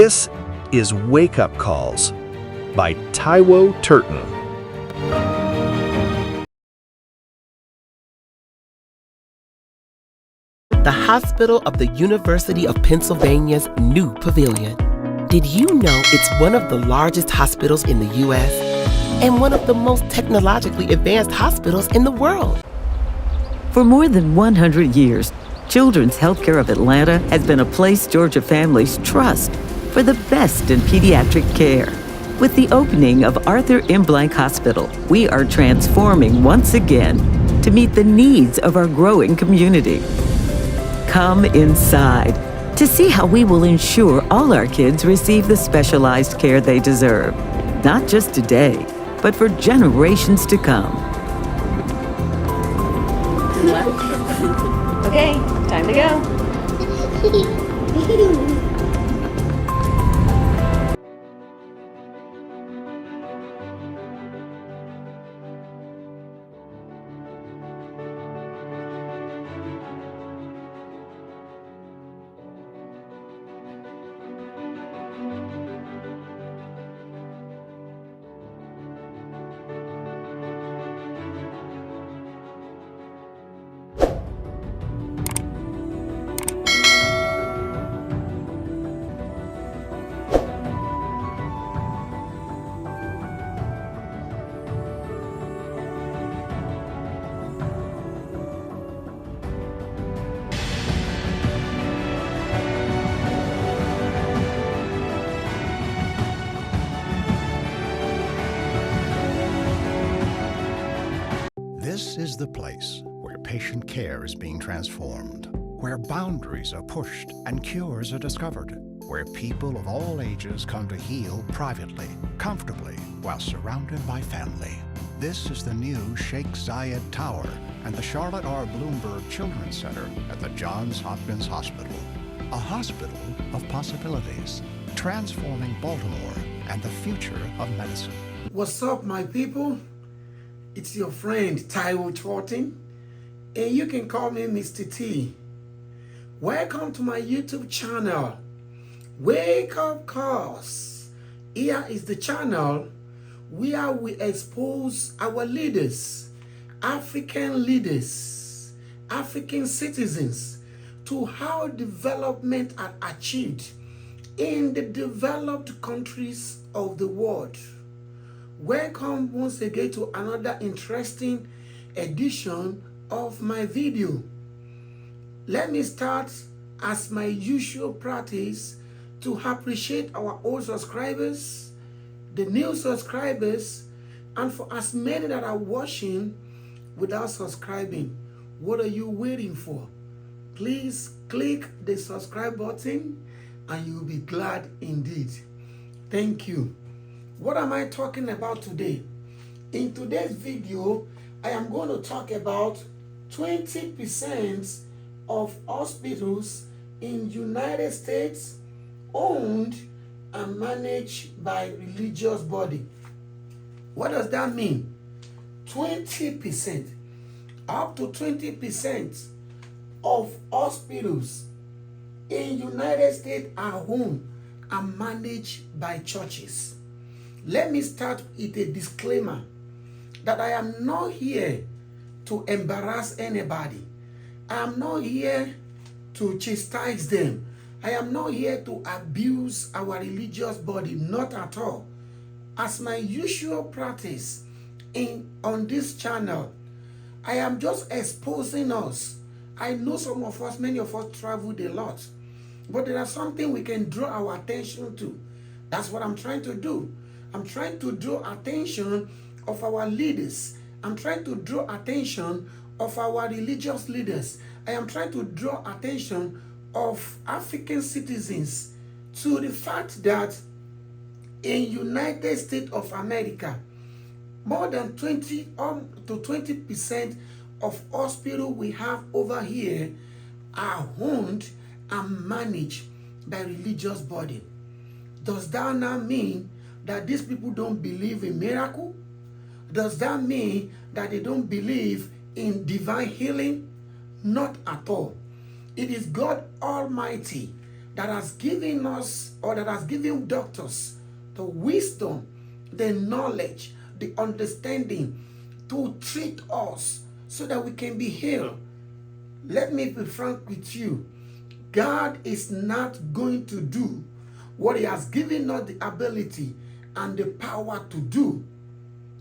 This is Wake Up Calls by Taiwo Turton. The hospital of the University of Pennsylvania's new pavilion. Did you know it's one of the largest hospitals in the U.S. and one of the most technologically advanced hospitals in the world? For more than 100 years, Children's Healthcare of Atlanta has been a place Georgia families trust for the best in pediatric care. With the opening of Arthur M. Blank Hospital, we are transforming once again to meet the needs of our growing community. Come inside to see how we will ensure all our kids receive the specialized care they deserve, not just today, but for generations to come. Okay, time to go. This is the place where patient care is being transformed, where boundaries are pushed and cures are discovered, where people of all ages come to heal privately, comfortably, while surrounded by family. This is the new Sheikh Zayed Tower and the Charlotte R. Bloomberg Children's Center at the Johns Hopkins Hospital. A hospital of possibilities, transforming Baltimore and the future of medicine. What's up, my people? It's your friend Taiwo Turton, and you can call me Mr. T. Welcome to my YouTube channel, Wake Up Calls. Here is the channel where we expose our leaders, African citizens, to how development are achieved in the developed countries of the world. Welcome once again to another interesting edition of my video. Let me start as my usual practice to appreciate our old subscribers, the new subscribers, and for as many that are watching without subscribing. What are you waiting for? Please click the subscribe button and you'll be glad indeed. Thank you. What am I talking about today? In today's video, I am going to talk about 20% of hospitals in United States owned and managed by religious body. What does that mean? 20%, up to 20% of hospitals in United States are owned and managed by churches. Let me start with a disclaimer that I am not here to embarrass anybody. I am not here to chastise them. I am not here to abuse our religious body, not at all. As my usual practice on this channel, I am just exposing us. I know some of us, many of us traveled a lot, but there are something we can draw our attention to. That's what I'm trying to do. I'm trying to draw attention of our leaders. I'm trying to draw attention of our religious leaders. I am trying to draw attention of African citizens to the fact that in United States of America, more than 20 to 20% of hospitals we have over here are owned and managed by religious body. Does that now mean that these people don't believe in miracle? Does that mean that they don't believe in divine healing? Not at all. It is God Almighty that has given us, or that has given doctors the wisdom, the knowledge, the understanding to treat us so that we can be healed. Let me be frank with you. God is not going to do what He has given us the ability and the power to do.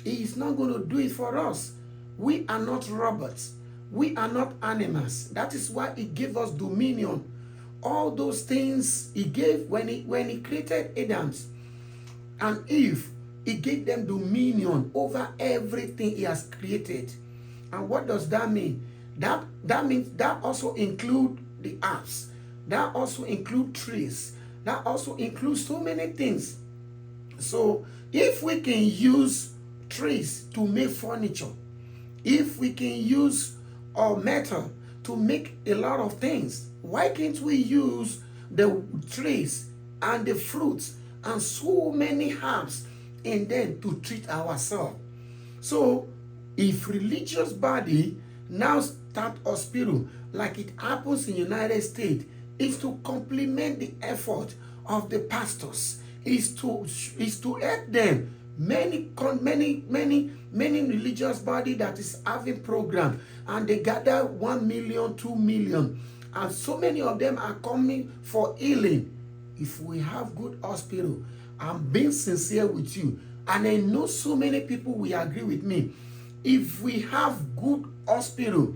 He is not going to do it for us. We are not robots. We are not animals. That is why He gave us dominion. All those things He gave when He created Adam and Eve. He gave them dominion over everything He has created. And what does that mean? That means that also includes the earth. That also includes trees. That also includes so many things. So if we can use trees to make furniture, if we can use metal to make a lot of things, why can't we use the trees and the fruits and so many herbs in them to treat ourselves? So if religious body now start hospital like it happens in United States, is to complement the effort of the pastors, is to help them. Many religious body that is having program, and they gather 1 million, 2 million, and so many of them are coming for healing. If we have good hospital, I'm being sincere with you, and I know so many people will agree with me. If we have good hospital,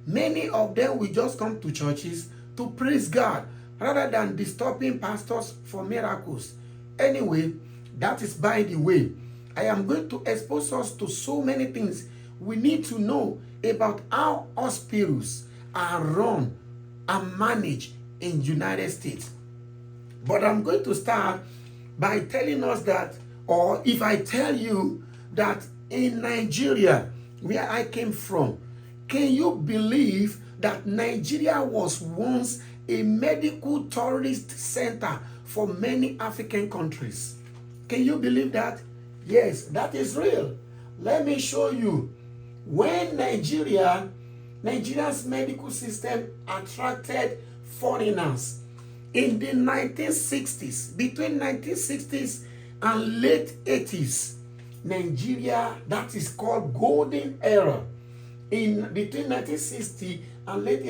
many of them will just come to churches to praise God rather than disturbing pastors for miracles. Anyway, that is by the way. I am going to expose us to so many things. We need to know about how hospitals are run and managed in United States. But I'm going to start by telling us that, or if I tell you that in Nigeria, where I came from, can you believe that Nigeria was once a medical tourist center for many African countries? Can you believe that? Yes, that is real. Let me show you. When Nigeria's medical system attracted foreigners in the 1960s, between 1960s and late 80s, Nigeria, that is called golden era. In between 1960 and late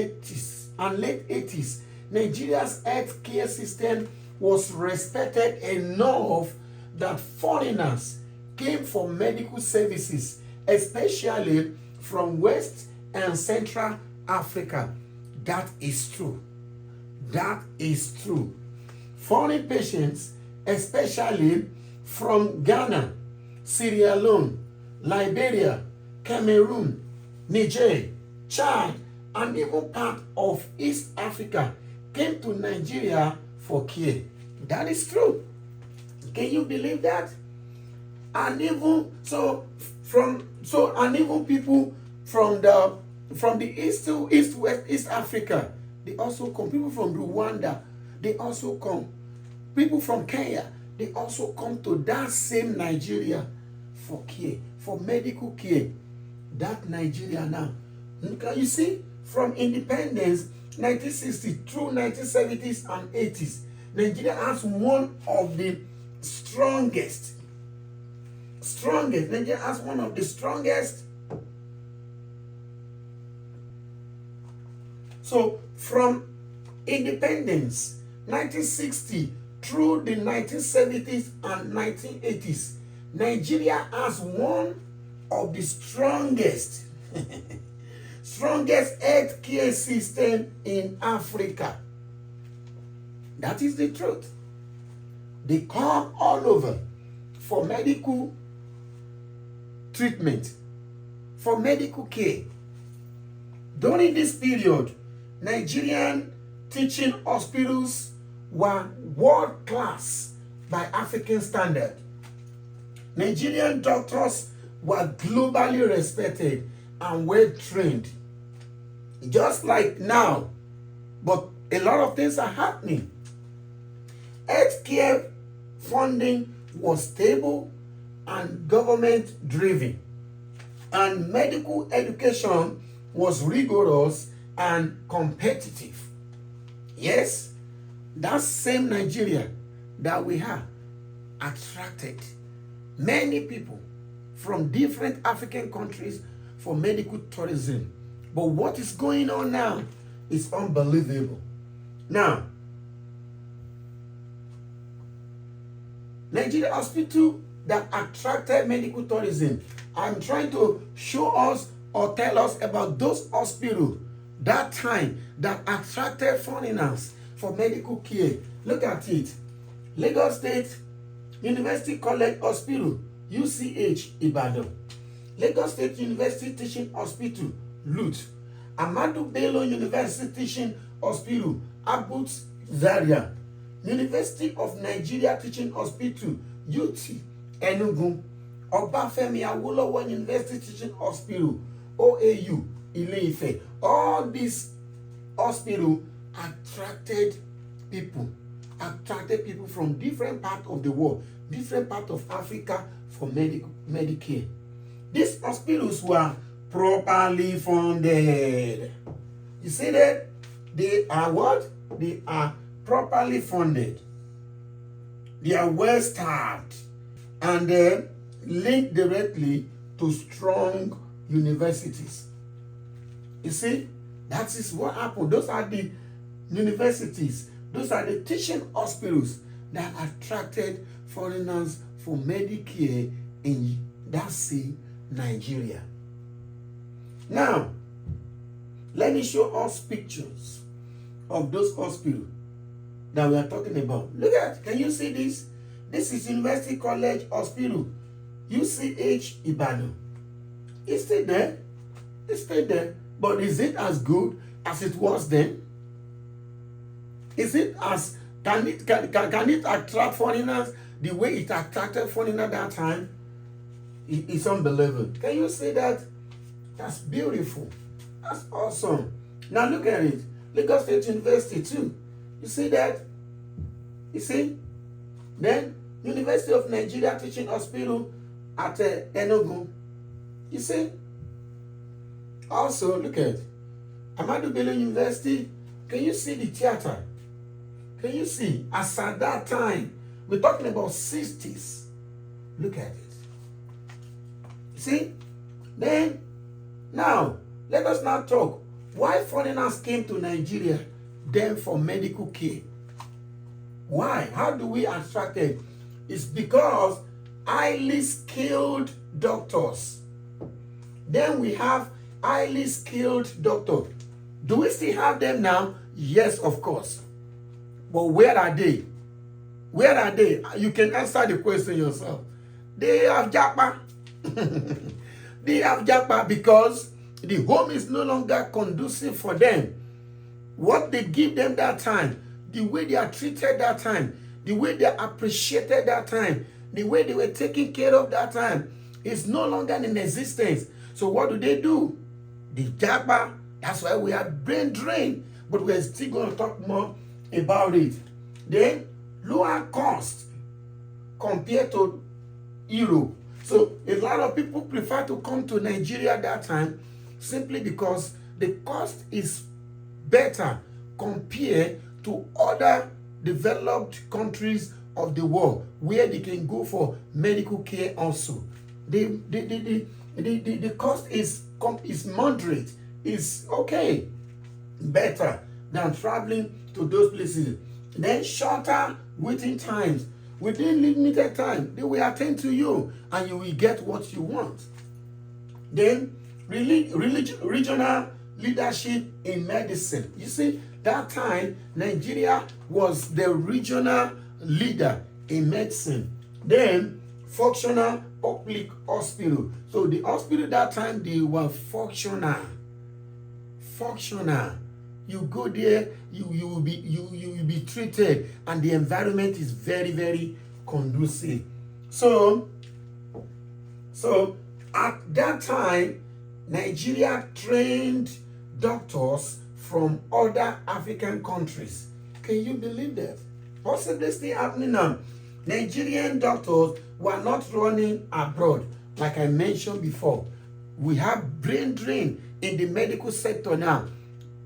80s, Nigeria's healthcare system was respected enough that foreigners came for medical services, especially from West and Central Africa. That is true. That is true. Foreign patients, especially from Ghana, Sierra Leone, Liberia, Cameroon, Niger, Chad, and even part of East Africa, came to Nigeria for care. That is true. Can you believe that? And even people from the East to East Africa, they also come. People from Rwanda, they also come. People from Kenya, they also come to that same Nigeria for care, for medical care. That Nigeria now. Can you see? From independence, 1960 through 1970s and 80s, Nigeria has one of the strongest. Nigeria has one of the strongest. So from independence, 1960 through the 1970s and 1980s, Nigeria has one of the strongest healthcare system in Africa. That is the truth. They come all over for medical treatment, for medical care. During this period, Nigerian teaching hospitals were world class by African standard. Nigerian doctors were globally respected and well trained. Just like now, but a lot of things are happening. Healthcare funding was stable and government driven, and medical education was rigorous and competitive. Yes, that same Nigeria that we have attracted many people from different African countries for medical tourism. But what is going on now is unbelievable. Now, Nigeria hospital that attracted medical tourism, I'm trying to show us or tell us about those hospitals that time that attracted foreigners for medical care. Look at it. Lagos State University College Hospital, UCH, Ibadan. Lagos State University Teaching Hospital, LUT. Ahmadu Bello University Teaching Hospital, Abuja, Zaria. University of Nigeria Teaching Hospital, UT, Enugu. Obafemi Awolowo University Teaching Hospital, OAU, Ile-Ife. All these hospitals attracted people from different parts of the world, different parts of Africa for Medicare. These hospitals were properly funded. You see that? They are what? They are properly funded. They are well staffed and linked directly to strong universities. You see, that is what happened. Those are the universities, those are the teaching hospitals that attracted foreigners for Medicare in that same Nigeria. Now, let me show us pictures of those hospitals that we are talking about. Look at, can you see this? This is University College Hospital, UCH, Ibadan. It's still there. It's still there. But is it as good as it was then? Is it as, can it attract foreigners the way it attracted foreigners that time? It's unbelievable. Can you see that? That's beautiful. That's awesome. Now look at it. Lagos State University too. You see that? You see? Then University of Nigeria Teaching Hospital at Enugu. You see? Also, look at Ahmadu Bello University. Can you see the theater? Can you see? As at that time, we're talking about 60s. Look at it. See? Then, now, let us now talk. Why foreigners came to Nigeria then for medical care? Why? How do we attract them? It's because highly skilled doctors. Then we have highly skilled doctors. Do we still have them now? Yes, of course. But where are they? Where are they? You can answer the question yourself. They have japa. They have japa because the home is no longer conducive for them. What they give them that time, the way they are treated that time, the way they are appreciated that time, the way they were taken care of that time is no longer in existence. So what do? The japa. That's why we are brain drain. But we're still going to talk more about it. Then lower cost compared to Europe. So a lot of people prefer to come to Nigeria at that time simply because the cost is better compared to other developed countries of the world where they can go for medical care also. The cost is moderate, is okay, better than traveling to those places. Then shorter waiting times. Within limited time, they will attend to you and you will get what you want. Then regional leadership in medicine. You see, that time, Nigeria was the regional leader in medicine. Then functional public hospital. So the hospital that time, they were functional. Functional. You go there, you will be treated, and the environment is very, very conducive. So at that time, Nigeria trained doctors from other African countries. Can you believe that? Possibly still happening now. Nigerian doctors were not running abroad, like I mentioned before. We have brain drain in the medical sector now.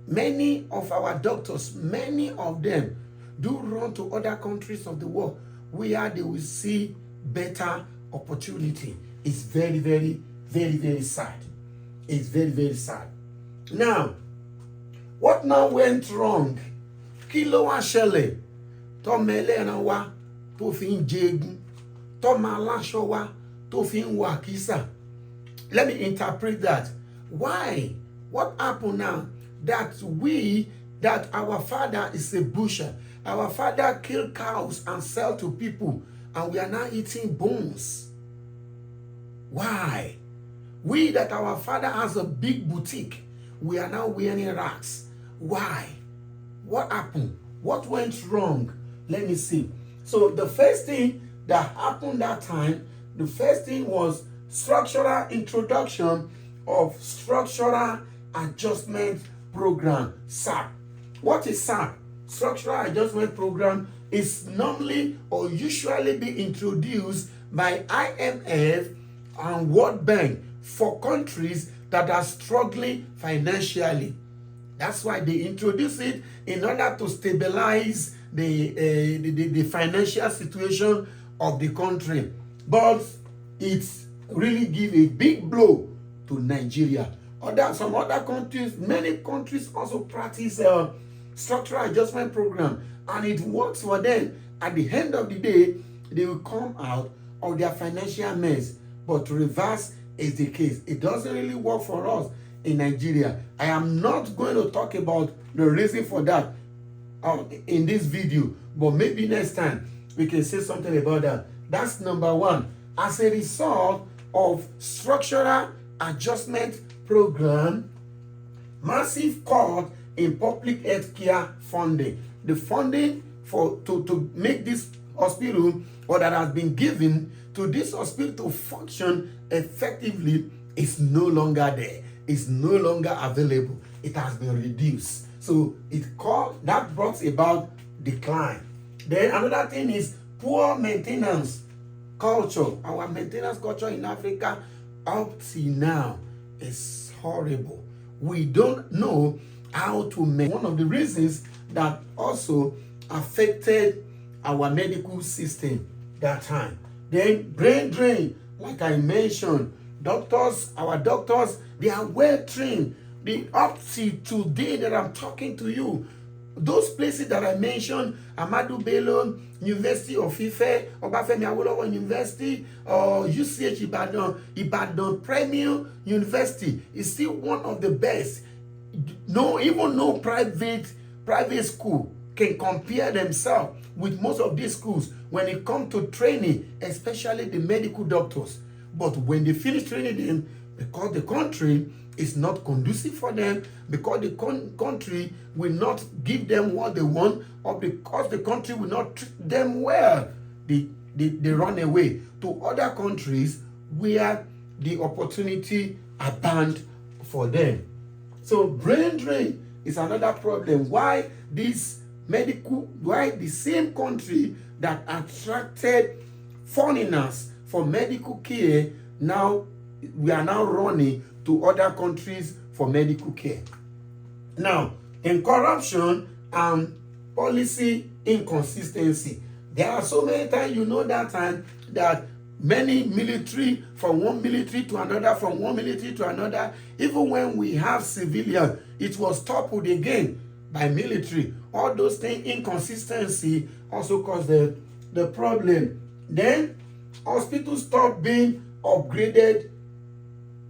Many of our doctors, many of them, do run to other countries of the world where they will see better opportunity. It's very, very, very, very sad. It's very, very sad. Now, what now went wrong? Kí ló wá ṣẹlẹ̀? Tọ́mọ ẹlẹ́ran wa tó fi ń jẹgun, tọ́mọ aláṣọ wa tó fi ń wọ àkísà. Let me interpret that. Why? What happened now? That our father is a butcher. Our father killed cows and sell to people, and we are now eating bones. Why? We that our father has a big boutique, we are now wearing rags. Why? What happened? What went wrong? Let me see. So the first thing that happened that time, the first thing was structural introduction of structural adjustment program, SAP. What is SAP? Structural adjustment program is normally or usually be introduced by IMF and World Bank for countries that are struggling financially. That's why they introduce it in order to stabilize the financial situation of the country. But it's really give a big blow to Nigeria. Some other countries, many countries also practice structural adjustment program, and it works for them. At the end of the day, they will come out of their financial mess. But reverse is the case. It doesn't really work for us in Nigeria. I am not going to talk about the reason for that in this video, but maybe next time we can say something about that. That's number one. As a result of structural adjustment program, massive cut in public health care funding. The funding to make this hospital, or that has been given to this hospital to function effectively, is no longer there. It's no longer available. It has been reduced. So that brought about decline. Then another thing is poor maintenance culture. Our maintenance culture in Africa up till now is horrible. We don't know how to make. One of the reasons that also affected our medical system that time. Then brain drain, like I mentioned, our doctors, they are well trained. Up to today that I'm talking to you, those places that I mentioned, Ahmadu Bello, University of Ife, Obafemi Awolowo University, or UCH Ibadan Premier University is still one of the best. Even no private school can compare themselves with most of these schools when it comes to training, especially the medical doctors. But when they finish training them, because the country is not conducive for them, because the country will not give them what they want, or because the country will not treat them well, they run away to other countries where the opportunity abound for them. So brain drain is another problem. Why the same country that attracted foreigners for medical care, we are now running to other countries for medical care. Now, in corruption and policy inconsistency, there are so many times, that time that many military, from one military to another, from one military to another, even when we have civilians, it was toppled again by military. All those things, inconsistency, also cause the problem. Then hospitals stopped being upgraded,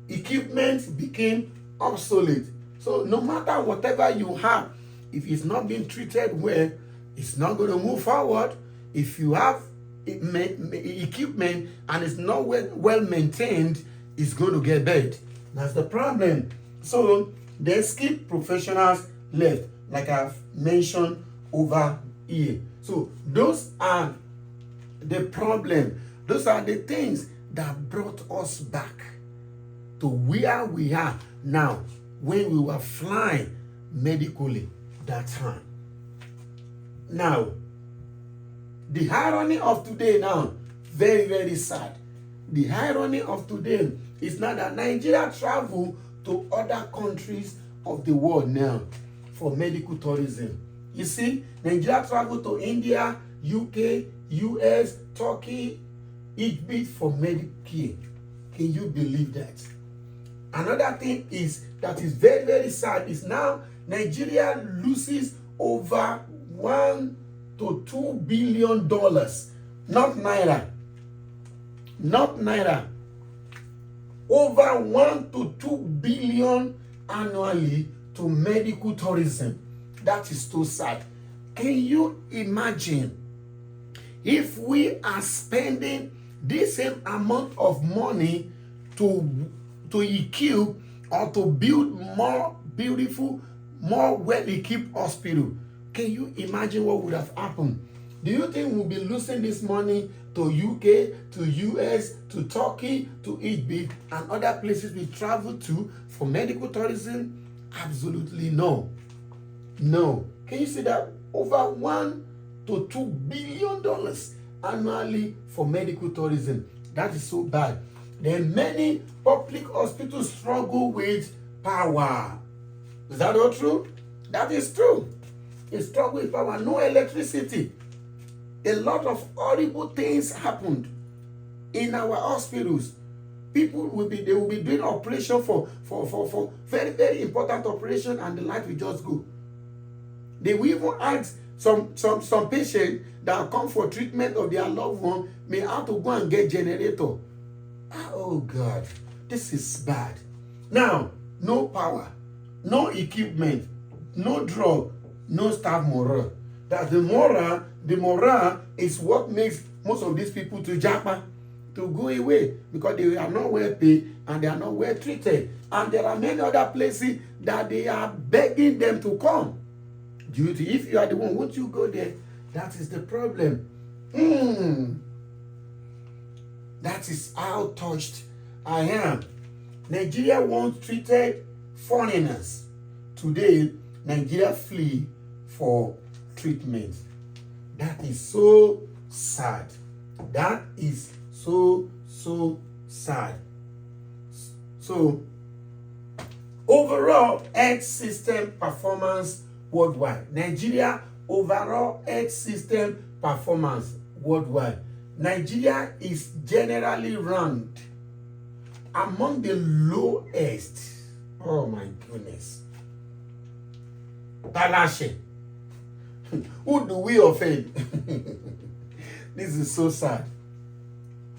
equipment became obsolete. So no matter whatever you have, if it's not being treated well, it's not going to move forward. If you have equipment and it's not well maintained, it's going to get bad. That's the problem. So the skilled professionals left, like I've mentioned over here. So those are the problem. Those are the things that brought us back to where we are now when we were flying medically that time. Now, the irony of today now, very, very sad. The irony of today is now that Nigeria travel to other countries of the world now for medical tourism. You see, Nigeria travel to India, UK, US, Turkey, Egypt for medical care. Can you believe that? Another thing is that is very, very sad is now Nigeria loses over $1 to $2 billion, not naira, not naira. Over 1 to 2 billion annually to medical tourism. That is so sad. Can you imagine if we are spending the same amount of money to equip or to build more beautiful, more well-equipped hospital? Can you imagine what would have happened? Do you think we'll be losing this money to UK, to US, to Turkey, to Egypt, and other places we travel to for medical tourism? Absolutely no. No. Can you see that? Over $1 to $2 billion annually for medical tourism. That is so bad. Then many public hospitals struggle with power. Is that all true? That is true. They struggle with power. No electricity. A lot of horrible things happened in our hospitals. People will be doing operation for very, very important operation, and the light will just go. They will even ask some patients that come for treatment of their loved one may have to go and get generator. Oh God, this is bad. Now, no power, no equipment, no drug, no staff morale. That the morale is what makes most of these people to japa, to go away, because they are not well paid and they are not well treated. And there are many other places that they are begging them to come. Duty, if you are the one, won't you go there? That is the problem. That is how touched I am. Nigeria once treated foreigners. Today, Nigeria flee for treatment. That is so sad. That is so sad. So, overall health system performance worldwide. Nigeria overall health system performance worldwide. Nigeria is generally ranked among the lowest. Oh my goodness. Talashe. Who do we offend? This is so sad.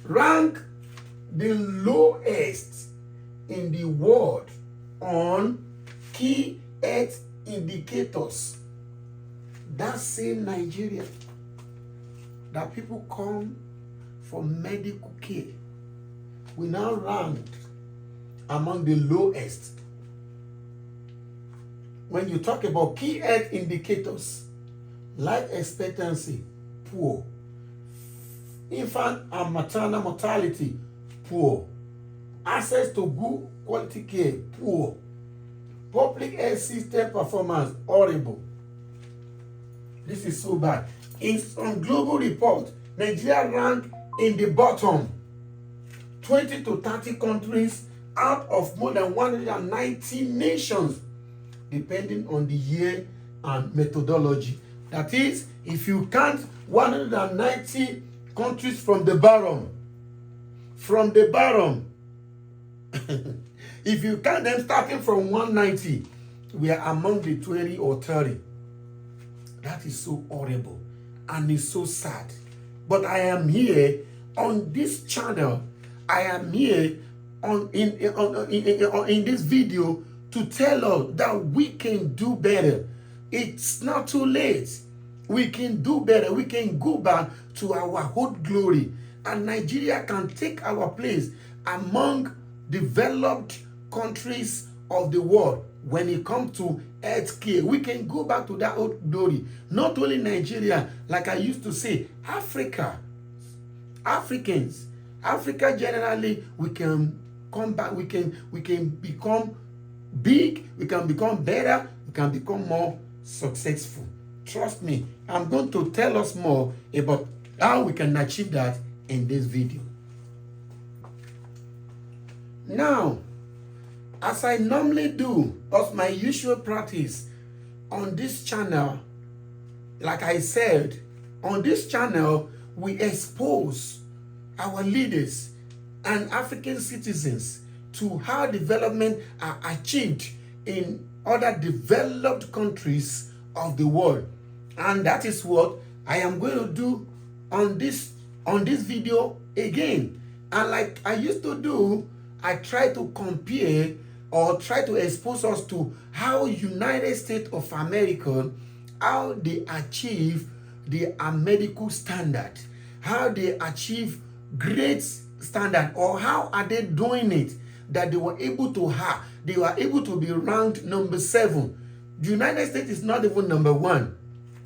Rank the lowest in the world on key health indicators. That same Nigeria that people come for medical care, we now ranked among the lowest. When you talk about key health indicators, life expectancy, poor. Infant and maternal mortality, poor. Access to good quality care, poor. Public health system performance, horrible. This is so bad. In some global report, Nigeria ranked in the bottom 20 to 30 countries out of more than 190 nations, depending on the year and methodology. That is, if you count 190 countries from the bottom, if you count them starting from 190, we are among the 20 or 30. That is so horrible and it's so sad. But I am here on this channel. I am here in this video to tell us that we can do better. It's not too late. We can do better. We can go back to our old glory. And Nigeria can take our place among developed countries of the world when it comes to health care. We can go back to that old glory. Not only Nigeria, like I used to say, Africa, Africans, Africa generally, we can come back, we can become big, we can become better, we can become more successful. Trust me, I'm going to tell us more about how we can achieve that in this video. Now, as I normally do, as my usual practice on this channel, like I said, on this channel, we expose our leaders and African citizens to how development are achieved in other developed countries of the world. And that is what I am going to do on this video again. And like I used to do, I try to compare or try to expose us to how United States of America, how they achieve the medical standard, how they achieve great standard, or how are they doing it that they were able to have. They were able to be ranked number 7. The United States is not even number 1.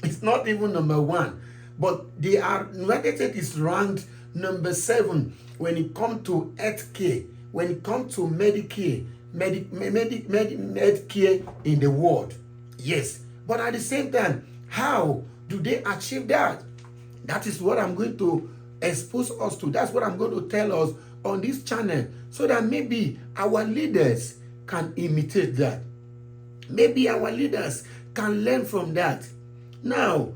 It's not even number 1. But the United States is ranked number 7 when it comes to health care, when it comes to Medicare, Medicare in the world. Yes. But at the same time, how do they achieve that? That is what I'm going to expose us to. That's what I'm going to tell us on this channel, so that maybe our leaders can imitate that. Maybe our leaders can learn from that. Now,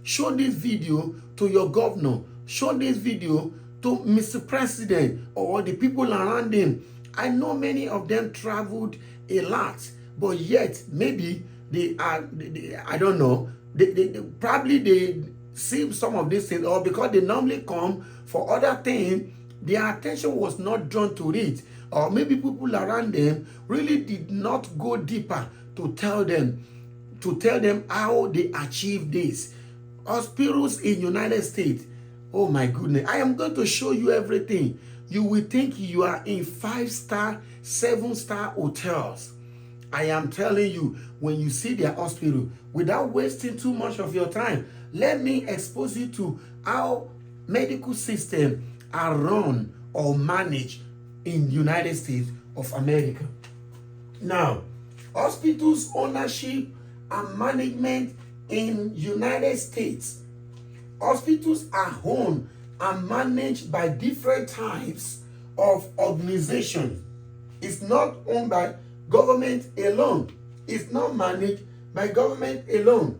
show this video to your governor. Show this video to Mr. President or the people around him. I know many of them traveled a lot, but yet maybe I don't know, they probably see some of these things, or because they normally come for other things, their attention was not drawn to it, or maybe people around them really did not go deeper to tell them how they achieve this. Hospitals in United States, oh my goodness, I am going to show you everything. You will think you are in 5-star, 7-star hotels. I am telling you, when you see their hospital, without wasting too much of your time, let me expose you to how medical systems are run or managed in United States of America. Now, hospitals ownership and management in United States. Hospitals are owned and managed by different types of organizations. It's not owned by government alone. It's not managed by government alone.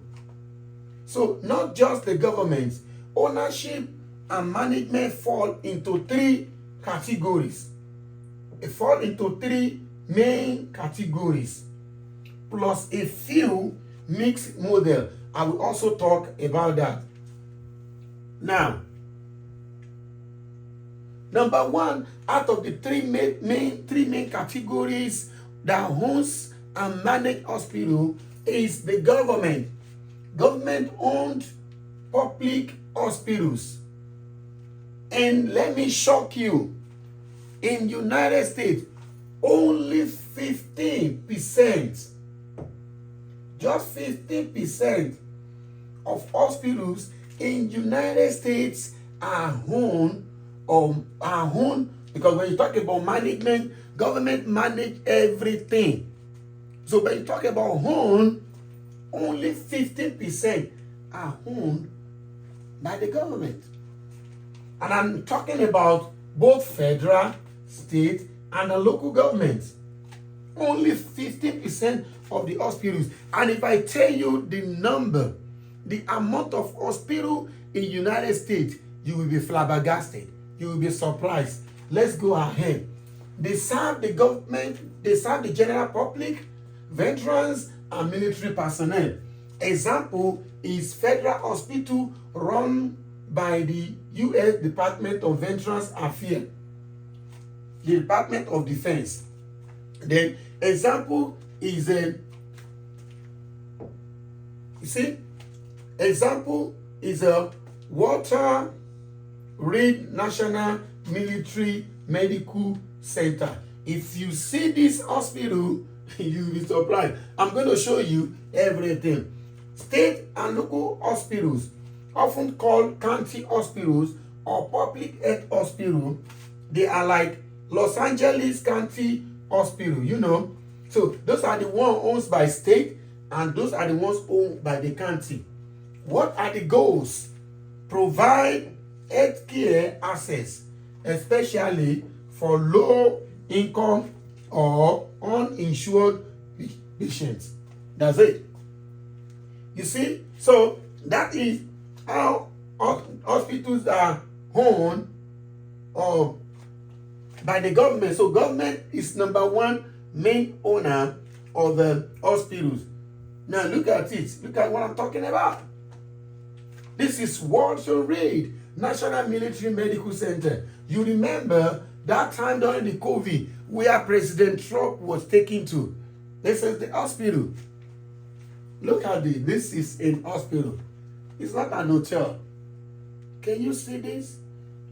So not just the government. Ownership and management fall into 3 categories. It fall into 3 main categories, plus a few mixed model. I will also talk about that. Now, number 1 out of the 3 main categories that owns and manage hospital is the government. Government-owned public hospitals. And let me shock you, in United States, only 15%, just 15% of hospitals in United States are owned, because when you talk about management, government manage everything. So when you talk about own, only 15% are owned by the government. And I'm talking about both federal, state, and the local governments. Only 15% of the hospitals. And if I tell you the number, the amount of hospital in the United States, you will be flabbergasted. You will be surprised. Let's go ahead. They serve the government, they serve the general public, veterans, and military personnel. Example is Federal Hospital run by the U.S. Department of Veterans Affairs, the Department of Defense. Then example is a Walter Reed National Military Medical Center. If you see this hospital, you'll be surprised. I'm going to show you everything. State and local hospitals, often called county hospitals or public health hospital, they are like Los Angeles County Hospital, you know. So those are the ones owned by state and those are the ones owned by the county. What are the goals? Provide health care access, especially for low income or uninsured patients. That's it. You see, So that is how hospitals are owned by the government. So government is number one main owner of the hospitals. Now look at it. Look at what I'm talking about. This is Walter Reed National Military Medical Center. You remember that time during the COVID where President Trump was taken to. This is the hospital. Look at this. This is an hospital. It's not an hotel. Can you see this?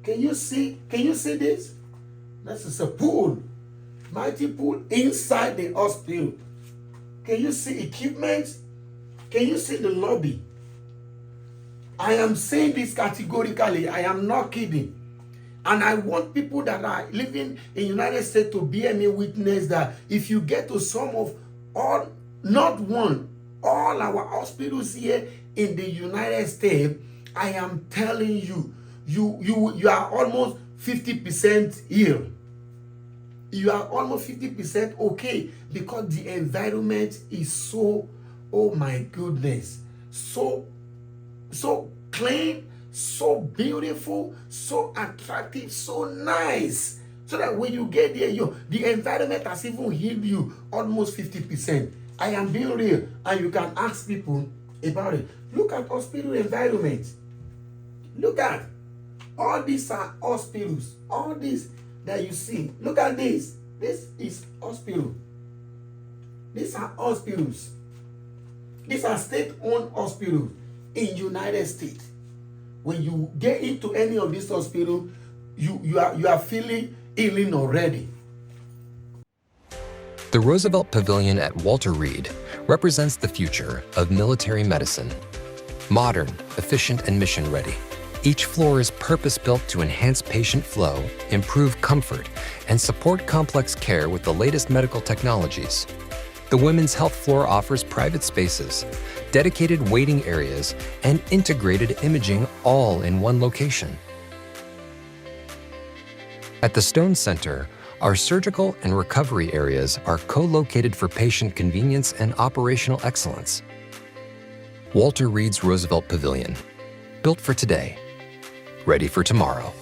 Can you see this? This is a pool. Mighty pool inside the hospital. Can you see equipment? Can you see the lobby? I am saying this categorically. I am not kidding. And I want people that are living in the United States to bear me witness that if you get to some of all, not one, all our hospitals here in the United States, I am telling you, you are almost 50% ill. You are almost 50% okay because the environment is so, oh my goodness, so clean, so beautiful, so attractive, so nice. So that when you get there, the environment has even healed you almost 50%. I am being real, and you can ask people about it. Look at hospital environment. Look at all these are hospitals. All these that you see. Look at this. This is hospital. These are hospitals. These are state-owned hospitals in United States. When you get into any of these hospitals, you are feeling healing already. The Roosevelt Pavilion at Walter Reed represents the future of military medicine. Modern, efficient, and mission-ready. Each floor is purpose-built to enhance patient flow, improve comfort, and support complex care with the latest medical technologies. The Women's Health floor offers private spaces, dedicated waiting areas, and integrated imaging all in one location. At the Stone Center, our surgical and recovery areas are co-located for patient convenience and operational excellence. Walter Reed's Roosevelt Pavilion, built for today, ready for tomorrow.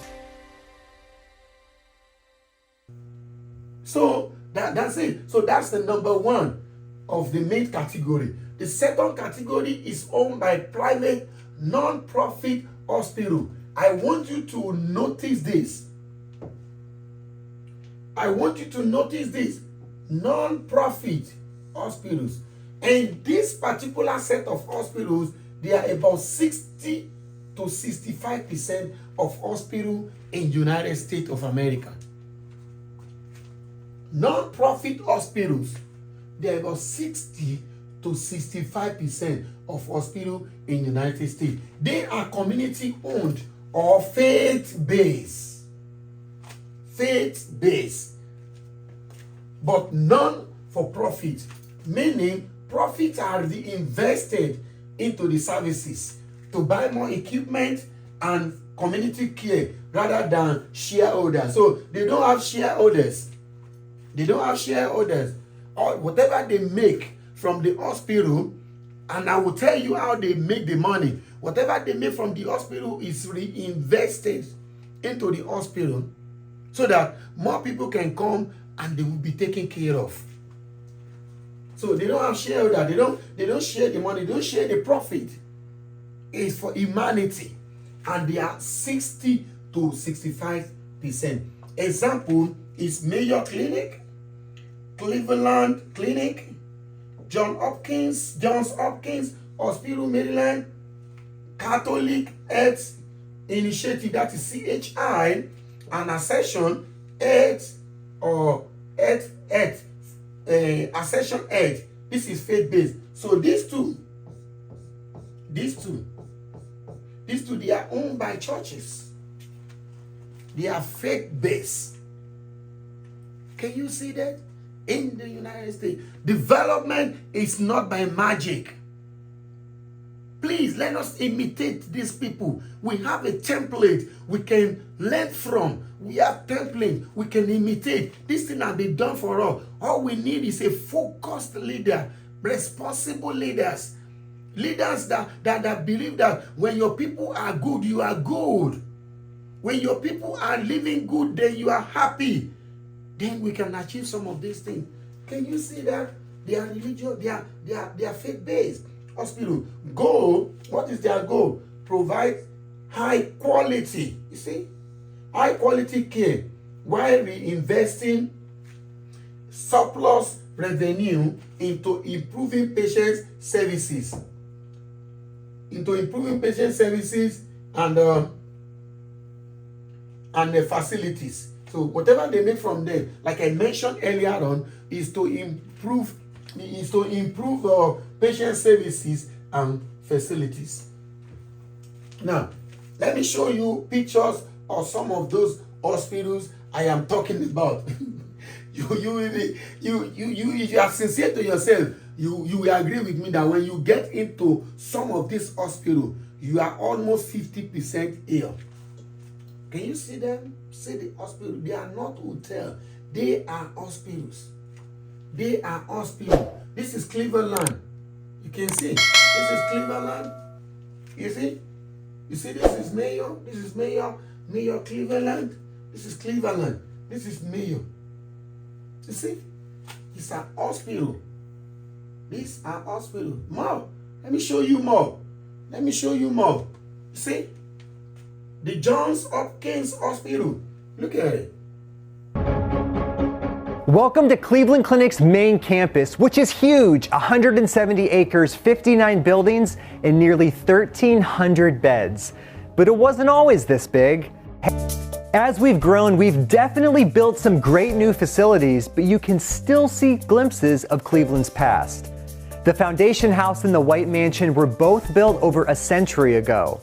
So that's it. So that's the number one of the main category. The second category is owned by private non-profit hospital. I want you to notice this. I want you to notice this. Non-profit hospitals. And this particular set of hospitals, they are about 60 to 65% of hospitals in United States of America. Non-profit hospitals, they are about 60 to 65% of hospitals in United States. They are community-owned or faith-based. Faith-based. But non-for-profit, meaning profits are invested into the services to buy more equipment and community care rather than shareholders. So they don't have shareholders. They don't have shareholders. Or whatever they make from the hospital, and I will tell you how they make the money. Whatever they make from the hospital is reinvested into the hospital so that more people can come and they will be taken care of. So they don't have shareholders. They don't share the money. They don't share the profit. It's for humanity. And they are 60 to 65%. Example is Mayo Clinic, Cleveland Clinic, Johns Hopkins Hospital, Maryland, Catholic Health Initiative, that is CHI, and Ascension Health or Ascension Health. This is faith-based. So these two, they are owned by churches. They are faith-based. Can you see that? In the United States, development is not by magic. Please, let us imitate these people. We have a template we can learn from. We have template we can imitate. This thing has been done for us. All we need is a focused leader, responsible leaders, Leaders that believe that when your people are good, you are good. When your people are living good, then you are happy. Then we can achieve some of these things. Can you see that? They are religious, they are faith-based. Hospital. Goal, what is their goal? Provide high quality, you see? High quality care while reinvesting surplus revenue into improving patient services. And the facilities. So whatever they make from there, like I mentioned earlier on, is to improve patient services and facilities. Now, let me show you pictures of some of those hospitals I am talking about. You are sincere to yourself. You will agree with me that when you get into some of these hospitals, you are almost 50% ill. Can you see them? See the hospital? They are not hotels. They are hospitals. They are hospitals. This is Cleveland. You can see. This is Cleveland. You see? You see this is Mayo. This is Mayo. Mayo Cleveland. This is Cleveland. This is Mayo. You see? These are hospitals. These are hospitals. More. Let me show you more. Let me show you more. You see? The Johns Hopkins Hospital. Look at it. Welcome to Cleveland Clinic's main campus, which is huge, 170 acres, 59 buildings, and nearly 1,300 beds. But it wasn't always this big. As we've grown, we've definitely built some great new facilities, but you can still see glimpses of Cleveland's past. The Foundation House and the White Mansion were both built over a century ago.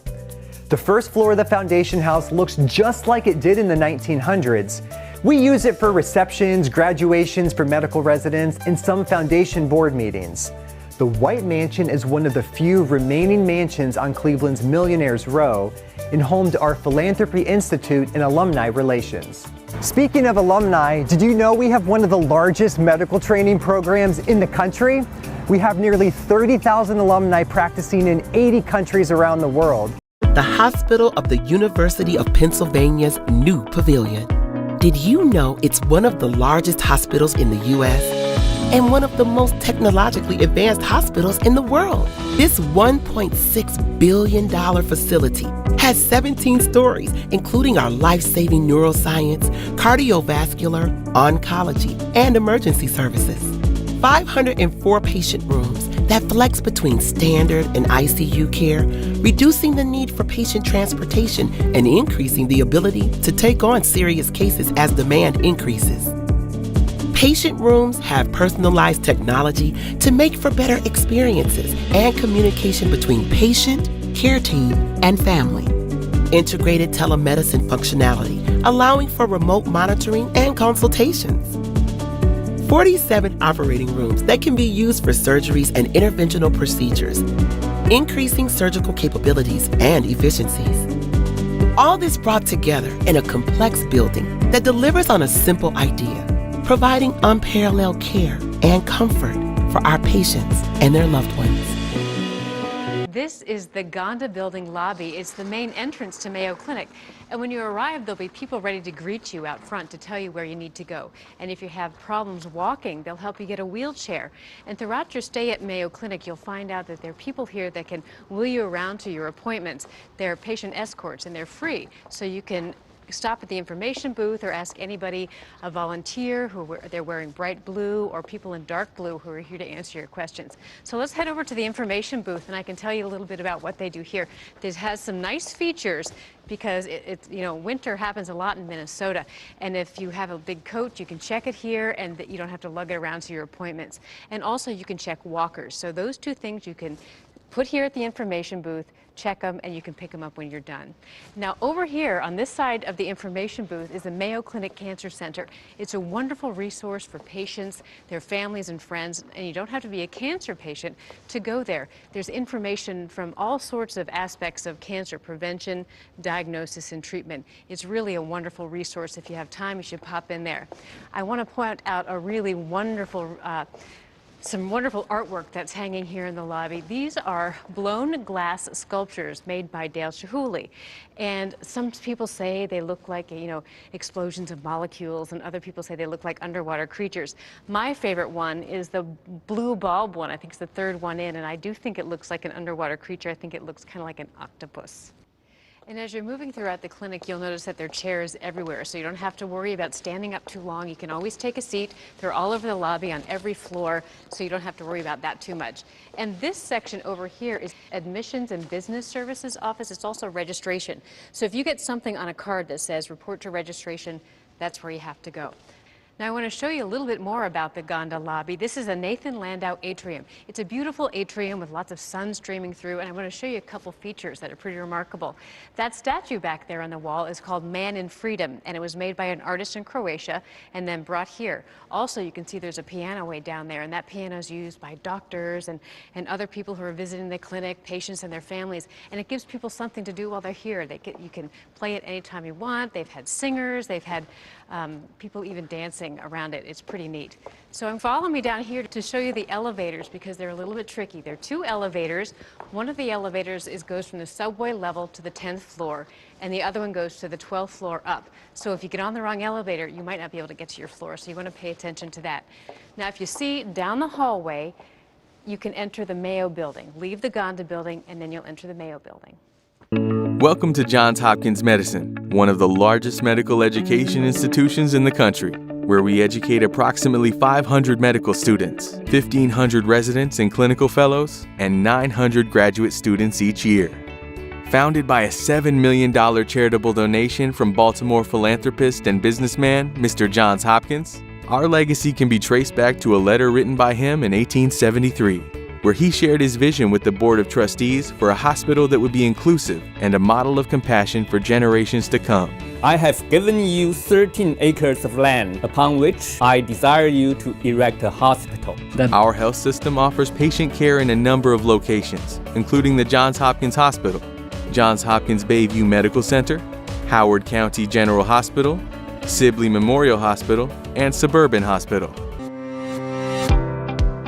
The first floor of the Foundation House looks just like it did in the 1900s. We use it for receptions, graduations for medical residents, and some Foundation board meetings. The White Mansion is one of the few remaining mansions on Cleveland's Millionaires Row and home to our Philanthropy Institute and Alumni Relations. Speaking of alumni, did you know we have one of the largest medical training programs in the country? We have nearly 30,000 alumni practicing in 80 countries around the world. The hospital of the University of Pennsylvania's new pavilion. Did you know it's one of the largest hospitals in the U.S. and one of the most technologically advanced hospitals in the world? This $1.6 billion facility has 17 stories, including our life-saving neuroscience, cardiovascular, oncology, and emergency services. 504 patient rooms that flex between standard and ICU care, reducing the need for patient transportation and increasing the ability to take on serious cases as demand increases. Patient rooms have personalized technology to make for better experiences and communication between patient, care team, and family. Integrated telemedicine functionality, allowing for remote monitoring and consultations. 47 operating rooms that can be used for surgeries and interventional procedures, increasing surgical capabilities and efficiencies. All this brought together in a complex building that delivers on a simple idea, providing unparalleled care and comfort for our patients and their loved ones. This is the Gonda Building lobby. It's the main entrance to Mayo Clinic. And when you arrive, there'll be people ready to greet you out front to tell you where you need to go. And if you have problems walking, they'll help you get a wheelchair. And throughout your stay at Mayo Clinic, you'll find out that there are people here that can wheel you around to your appointments. They're patient escorts, and they're free. So you can stop at the information booth or ask anybody, a volunteer they're wearing bright blue, or people in dark blue who are here to answer your questions. So let's head over to the information booth, and I can tell you a little bit about what they do here. This has some nice features because it's winter happens a lot in Minnesota, and if you have a big coat, you can check it here, and you don't have to lug it around to your appointments. And also you can check walkers. So those two things you can put here at the information booth, check them, and you can pick them up when you're done. Now over here on this side of the information booth is the Mayo Clinic Cancer Center. It's a wonderful resource for patients, their families and friends, and you don't have to be a cancer patient to go there. There's information from all sorts of aspects of cancer prevention, diagnosis, and treatment. It's really a wonderful resource. If you have time, you should pop in there. I want to point out a really wonderful Some wonderful artwork that's hanging here in the lobby. These are blown glass sculptures made by Dale Chihuly. And some people say they look like, explosions of molecules, and other people say they look like underwater creatures. My favorite one is the blue bulb one. I think it's the third one in, and I do think it looks like an underwater creature. I think it looks kind of like an octopus. And as you're moving throughout the clinic, you'll notice that there are chairs everywhere, so you don't have to worry about standing up too long. You can always take a seat. They're all over the lobby on every floor, so you don't have to worry about that too much. And this section over here is Admissions and Business Services Office. It's also registration. So if you get something on a card that says report to registration, that's where you have to go. Now I want to show you a little bit more about the Gonda lobby. This is a Nathan Landau atrium. It's a beautiful atrium with lots of sun streaming through, and I want to show you a couple features that are pretty remarkable. That statue back there on the wall is called Man in Freedom, and it was made by an artist in Croatia and then brought here. Also, you can see there's a piano way down there, and that piano is used by doctors and other people who are visiting the clinic, patients and their families, and it gives people something to do while they're here. You can play it anytime you want. They've had singers, they've had people even dancing around it. It's pretty neat. So follow me down here to show you the elevators because they're a little bit tricky. There are two elevators. One of the elevators goes from the subway level to the 10th floor, and the other one goes to the 12th floor up. So if you get on the wrong elevator, you might not be able to get to your floor, so you want to pay attention to that. Now, if you see down the hallway, you can enter the Mayo building. Leave the Gonda building, and then you'll enter the Mayo building. Welcome to Johns Hopkins Medicine, one of the largest medical education institutions in the country, where we educate approximately 500 medical students, 1,500 residents and clinical fellows, and 900 graduate students each year. Founded by a $7 million charitable donation from Baltimore philanthropist and businessman Mr. Johns Hopkins, our legacy can be traced back to a letter written by him in 1873. Where he shared his vision with the Board of Trustees for a hospital that would be inclusive and a model of compassion for generations to come. I have given you 13 acres of land upon which I desire you to erect a hospital. Our health system offers patient care in a number of locations, including the Johns Hopkins Hospital, Johns Hopkins Bayview Medical Center, Howard County General Hospital, Sibley Memorial Hospital, and Suburban Hospital.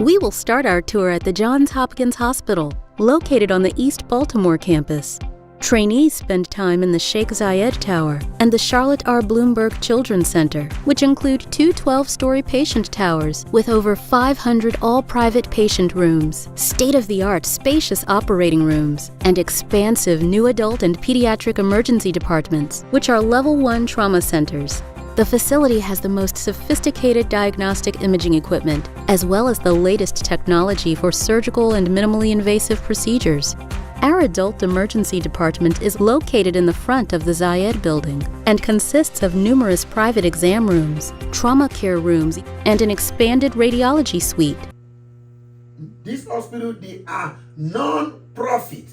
We will start our tour at the Johns Hopkins Hospital, located on the East Baltimore campus. Trainees spend time in the Sheikh Zayed Tower and the Charlotte R. Bloomberg Children's Center, which include two 12-story patient towers with over 500 all-private patient rooms, state-of-the-art spacious operating rooms, and expansive new adult and pediatric emergency departments, which are Level 1 trauma centers. The facility has the most sophisticated diagnostic imaging equipment, as well as the latest technology for surgical and minimally invasive procedures. Our adult emergency department is located in the front of the Zayed building and consists of numerous private exam rooms, trauma care rooms, and an expanded radiology suite. This hospital, they are non-profit.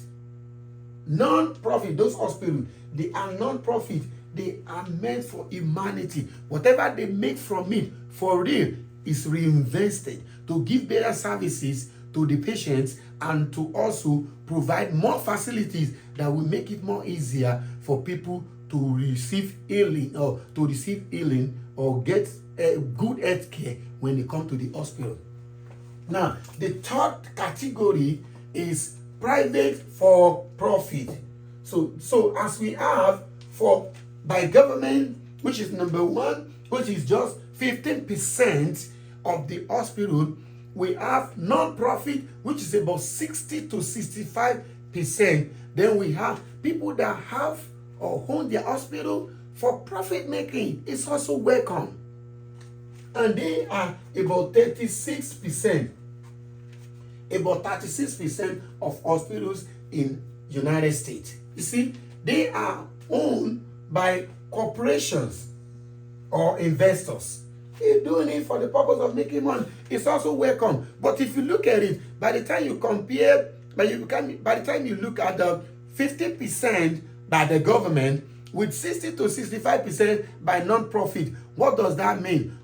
Non-profit, those hospitals, they are non-profit. They are meant for humanity. Whatever they make from it, for real, is reinvested to give better services to the patients and to also provide more facilities that will make it more easier for people to receive healing or get good health care when they come to the hospital. Now, the third category is private for profit. So as we have by government, which is number one, which is just 15% of the hospital, we have non-profit, which is about 60 to 65%. Then we have people that have or own their hospital for profit making. It's also welcome. And they are about 36%. About 36% of hospitals in United States. You see, they are owned by corporations or investors. They're doing it for the purpose of making money. It's also welcome. But if you look at it, by the time you look at the 50% by the government with 60 to 65% by non-profit, what does that mean?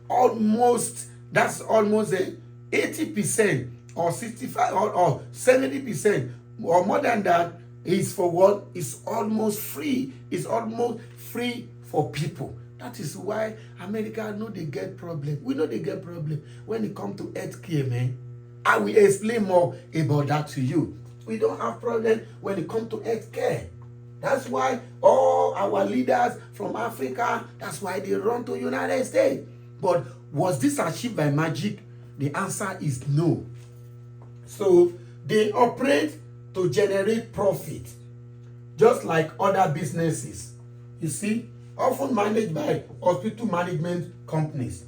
That's almost 80% or 65 or 70% or more than that is for what? It's almost free. It's almost free for people. That is why America know they get problem. We know they get problem when it comes to health care, man. I will explain more about that to you. We don't have problem when it comes to health care. That's why all our leaders from Africa, that's why they run to United States. But was this achieved by magic? The answer is no. So they operate to generate profit, just like other businesses. You see, often managed by hospital management companies.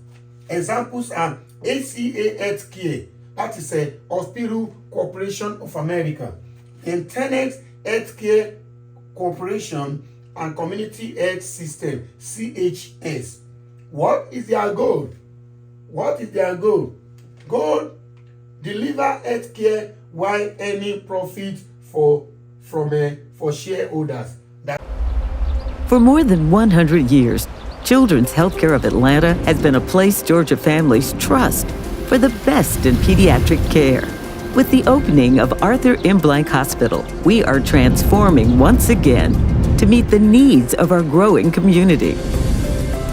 Examples are HCA Healthcare, that is a Hospital Corporation of America, Internet Healthcare Corporation, and Community Health System, CHS. What is their goal? What is their goal? Goal: deliver health care while earning profit for shareholders. For more than 100 years, Children's Healthcare of Atlanta has been a place Georgia families trust for the best in pediatric care. With the opening of Arthur M. Blank Hospital, we are transforming once again to meet the needs of our growing community.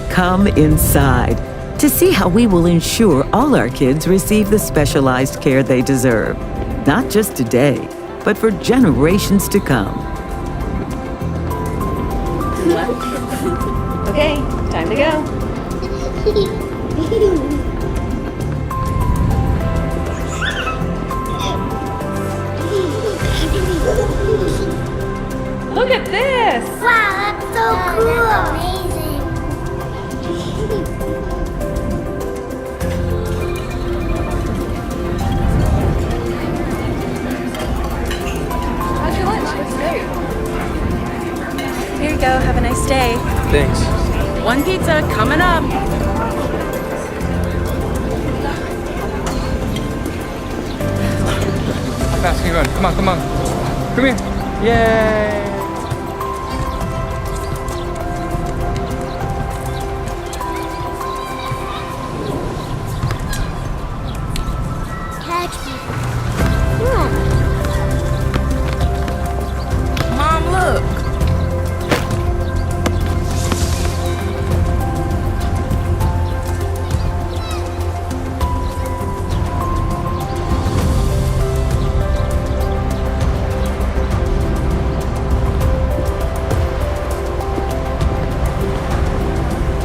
Come inside to see how we will ensure all our kids receive the specialized care they deserve, not just today, but for generations to come. Okay, time to go. Look at this! Wow, that's so cool! That's amazing! How's your lunch? It's great. Here you go, have a nice day. Thanks. One pizza coming up. How fast can you run? Come on, come on. Come here. Yay! Catch me. Mom, look.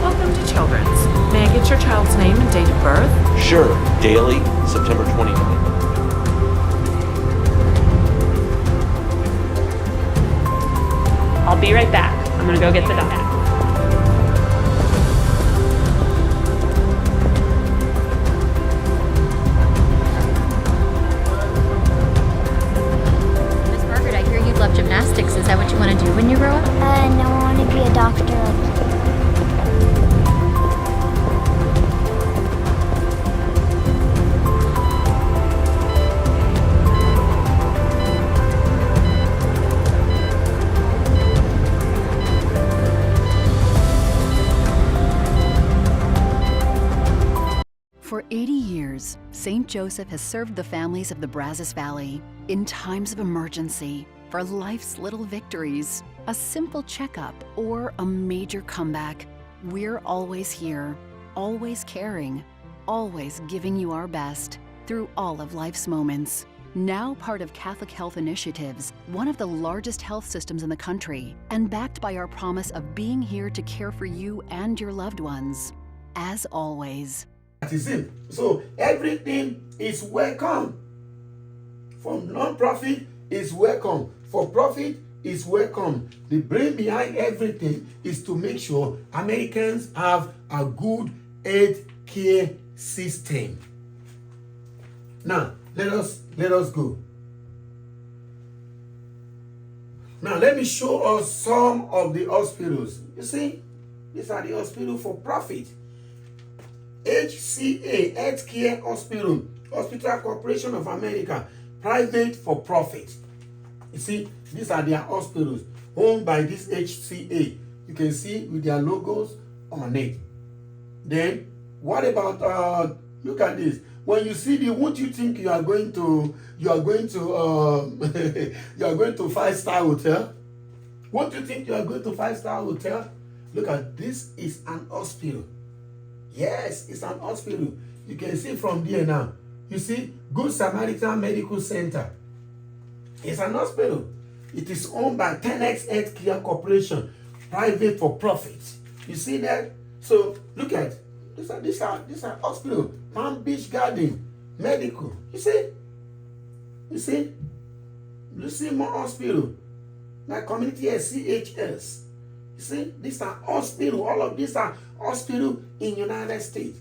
Welcome to Children's. May I get your child's name and date of birth? Sure. Daily, September 29th. I'll be right back. I'm gonna go get the dog. Miss Margaret, I hear you love gymnastics. Is that what you want to do when you grow up? No, I want to be a doctor. For 80 years, St. Joseph has served the families of the Brazos Valley in times of emergency, for life's little victories, a simple checkup, or a major comeback. We're always here, always caring, always giving you our best through all of life's moments. Now part of Catholic Health Initiatives, one of the largest health systems in the country, and backed by our promise of being here to care for you and your loved ones. As always. That is it. So everything is welcome. From non-profit is welcome. For profit is welcome. The brain behind everything is to make sure Americans have a good health care system. Now, let us go. Now, let me show us some of the hospitals. You see, these are the hospitals for profit. HCA, Healthcare Hospital, Hospital Corporation of America, private for profit. You see, these are their hospitals owned by this HCA. You can see with their logos on it. Then, what about, look at this. When you see the, won't you think you are going to 5-star hotel? Won't you think you are going to 5-star hotel? Look at this, is an hospital. Yes, it's an hospital. You can see from there now. you see, Good Samaritan Medical Center. It's an hospital. It is owned by 10X Healthcare Corporation, private for profit. You see that? So look at these are hospital. Palm Beach Garden Medical. You see more hospital. Like community CHS. You see, these are hospital. All of these are hospital in United States.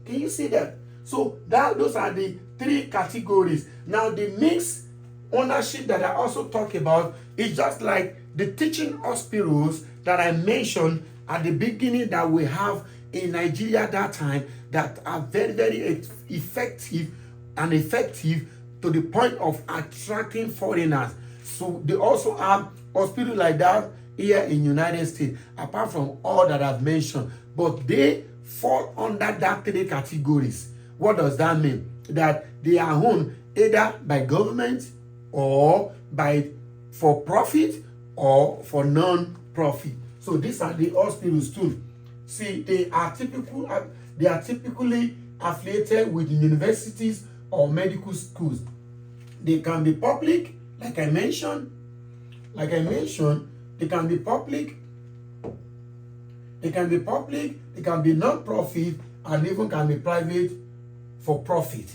Can you see that? So those are the three categories. Now the mixed ownership that I also talk about is just like the teaching hospitals that I mentioned at the beginning that we have in Nigeria at that time that are very, very effective to the point of attracting foreigners. So they also have hospitals like that here in United States, apart from all that I've mentioned. But they fall under that three categories. What does that mean? That they are owned either by government or by for profit or for non-profit. So these are the hospitals too. See, they are typically affiliated with universities or medical schools. They can be public, like I mentioned. They can be public. They can be non-profit, and even can be private for profit.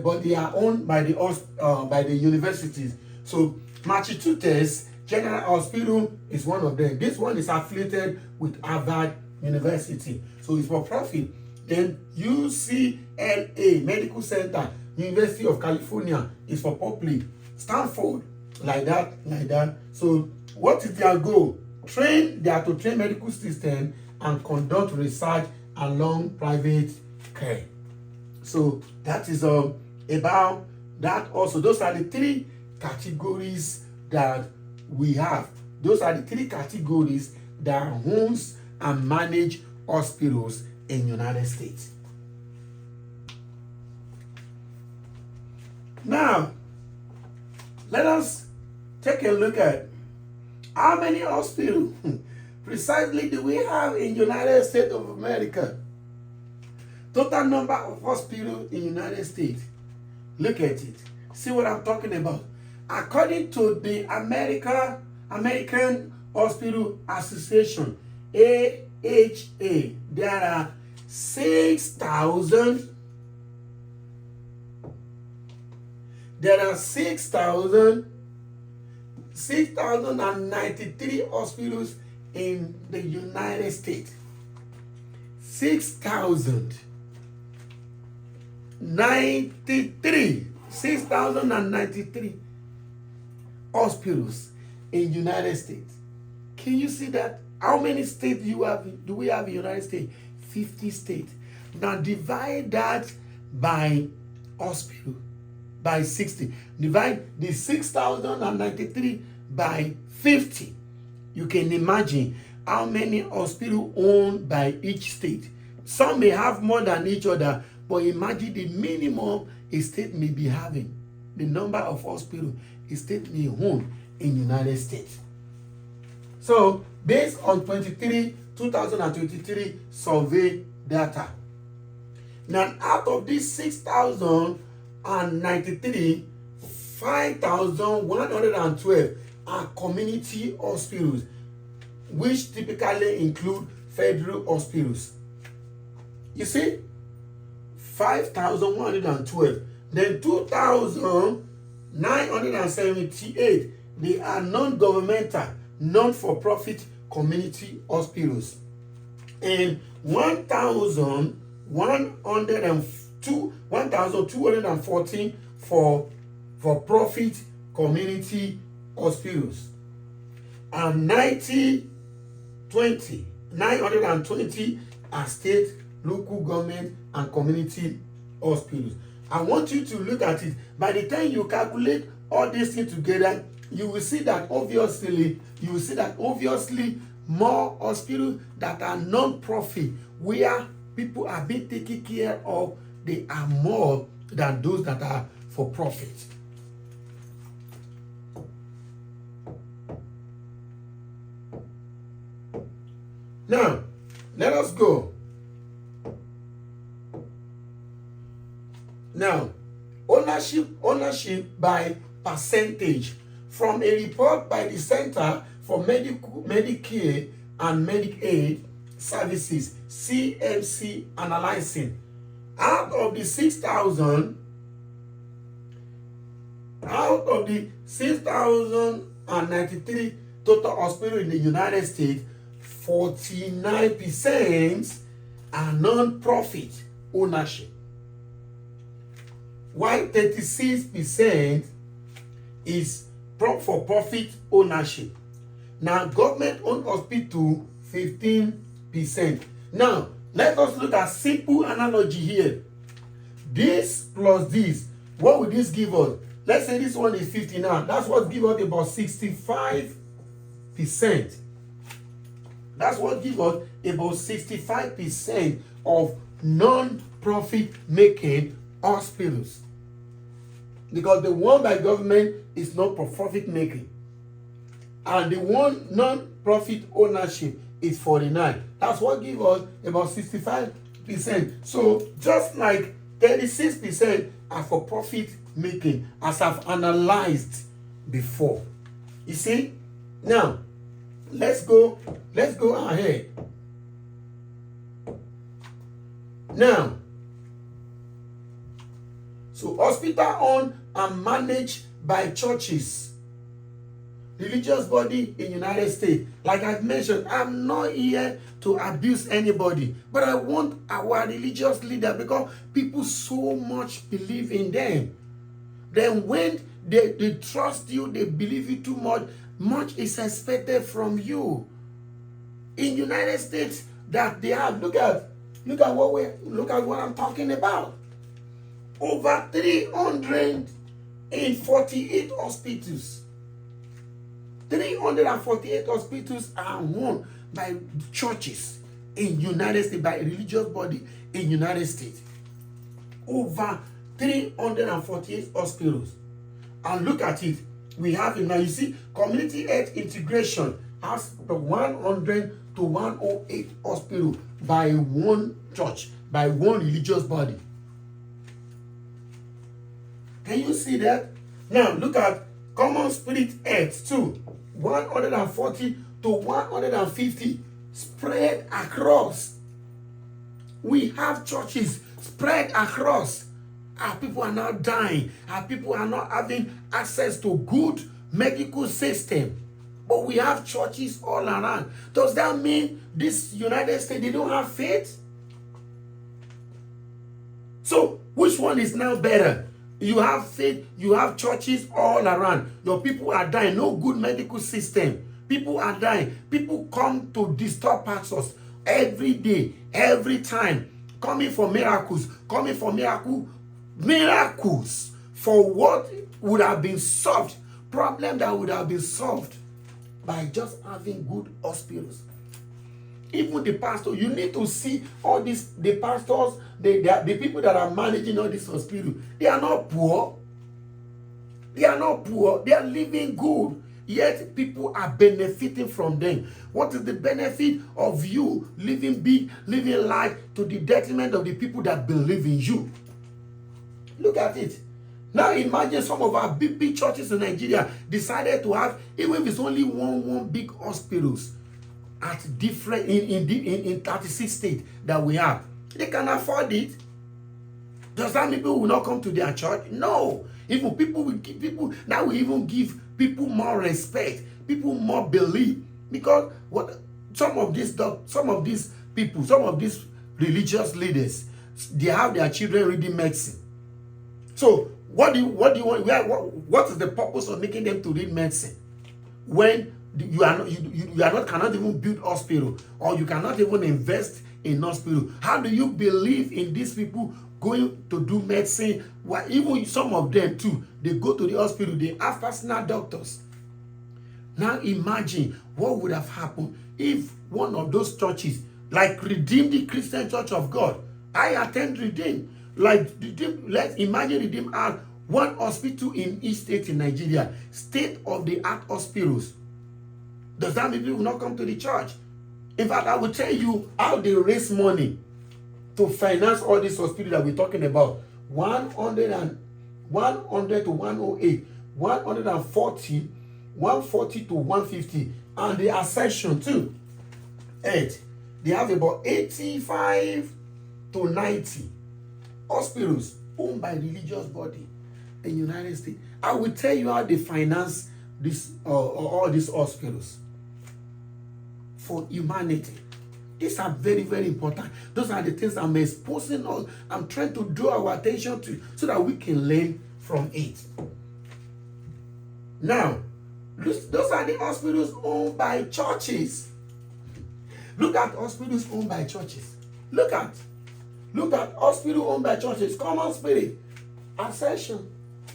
But they are owned by the universities. So Massachusetts General Hospital is one of them. This one is affiliated with Harvard University, so it's for profit. Then UCLA Medical Center, University of California, is for public. Stanford, like that. So what is their goal? They are to train medical system and conduct research along private care. So that is about that also. Those are the three categories that we have. Those are the three categories that owns and manage hospitals in United States. Now, let us take a look at how many hospitals precisely do we have in United States of America. Total number of hospitals in United States. Look at it. See what I'm talking about. According to the American Hospital Association, AHA, there are 6,093 hospitals in the United States. 6,093 hospitals in United States. Can you see that? How many states do we have in the United States? 50 states. Now divide that by hospital, by 60. Divide the 6,093 by 50. You can imagine how many hospitals owned by each state. Some may have more than each other, but imagine the minimum a state may be having. The number of hospitals a state may own in the United States. So, based on 2023 survey data. Now, out of these 6,093, 5,112 are community hospitals, which typically include federal hospitals. You see, 5,112. Then 2,978, they are non-governmental, non-for-profit community hospitals. And 1,214 for-profit community hospitals. And 920 are state, local government, and community hospitals. I want you to look at it. By the time you calculate all these things together, you will see that obviously more hospitals that are non-profit, where people are being taken care of, they are more than those that are for profit. Now, let us go. Now, ownership by percentage. From a report by the Center for Medicare and Medicaid Services, CMC analyzing, out of the 6,093 total hospitals in the United States, 49% are non-profit ownership, while 36% is for-profit ownership. Now, government-owned hospital, 15%. Now, let us look at simple analogy here. This plus this, what will this give us? Let's say this one is 50 now. That's what gives us about 65%. That's what gives us about 65% of non-profit making hospitals. Because the one by government is not for profit making. And the one non-profit ownership is 49. That's what gives us about 65%. So just like 36% are for profit making, as I've analyzed before. You see? Now, let's go ahead. Now, so hospital owned and managed by churches, religious body in United States. Like I've mentioned, I'm not here to abuse anybody, but I want our religious leader, because people so much believe in them. Then when they trust you, they believe you too much, much is expected from you. In United States, that they have, look at what I'm talking about. Over 348 hospitals. 348 hospitals are owned by churches in United States, by a religious body in United States. Over 348 hospitals. And look at it. We have it now. You see, community health integration has 100 to 108 hospitals by one church, by one religious body. Can you see that? Now look at CommonSpirit Health too. 140 to 150 spread across. We have churches spread across. Our people are not dying. Our people are not having access to good medical system. But we have churches all around. Does that mean this United States, they don't have faith? So which one is now better? You have faith, you have churches all around. Your people are dying, no good medical system. People are dying. People come to disturb pastors every day, every time, coming for miracles, miracles for what would have been solved, problem that would have been solved by just having good hospitals. Even the pastor, you need to see all these, the pastors, the people that are managing all these hospitals. They are not poor. They are not poor. They are living good. Yet people are benefiting from them. What is the benefit of you living big, living life to the detriment of the people that believe in you? Look at it. Now imagine some of our big churches in Nigeria decided to have, even if it's only one big hospitals at different in 36 states that we have. They can afford it. Does that mean people will not come to their church? No. Even people will give people, now we even give people more respect, people more belief, because what some of these people, some of these religious leaders, they have their children reading medicine. So what do you want? What is the purpose of making them to read medicine when you cannot even build hospital, or you cannot even invest in hospital? How do you believe in these people going to do medicine? Well, even some of them too, they go to the hospital, they have personal doctors. Now imagine what would have happened if one of those churches, like Redeemed, the Christian Church of God, I attend Redeemed, like Redeemed, let's imagine Redeemed had one hospital in each state in Nigeria, state-of-the-art hospitals. Does that mean people will not come to the church? In fact, I will tell you how they raise money to finance all these hospitals that we're talking about. 100 to 108, 140, 140 to 150, and the Ascension too. 8. They have about 85 to 90 hospitals owned by religious body in the United States. I will tell you how they finance this all these hospitals for humanity. These are very, very important. Those are the things I'm exposing us. I'm trying to draw our attention to so that we can learn from it. Now, those are the hospitals owned by churches. Look at hospitals owned by churches. Look at hospital owned by churches. CommonSpirit, Ascension.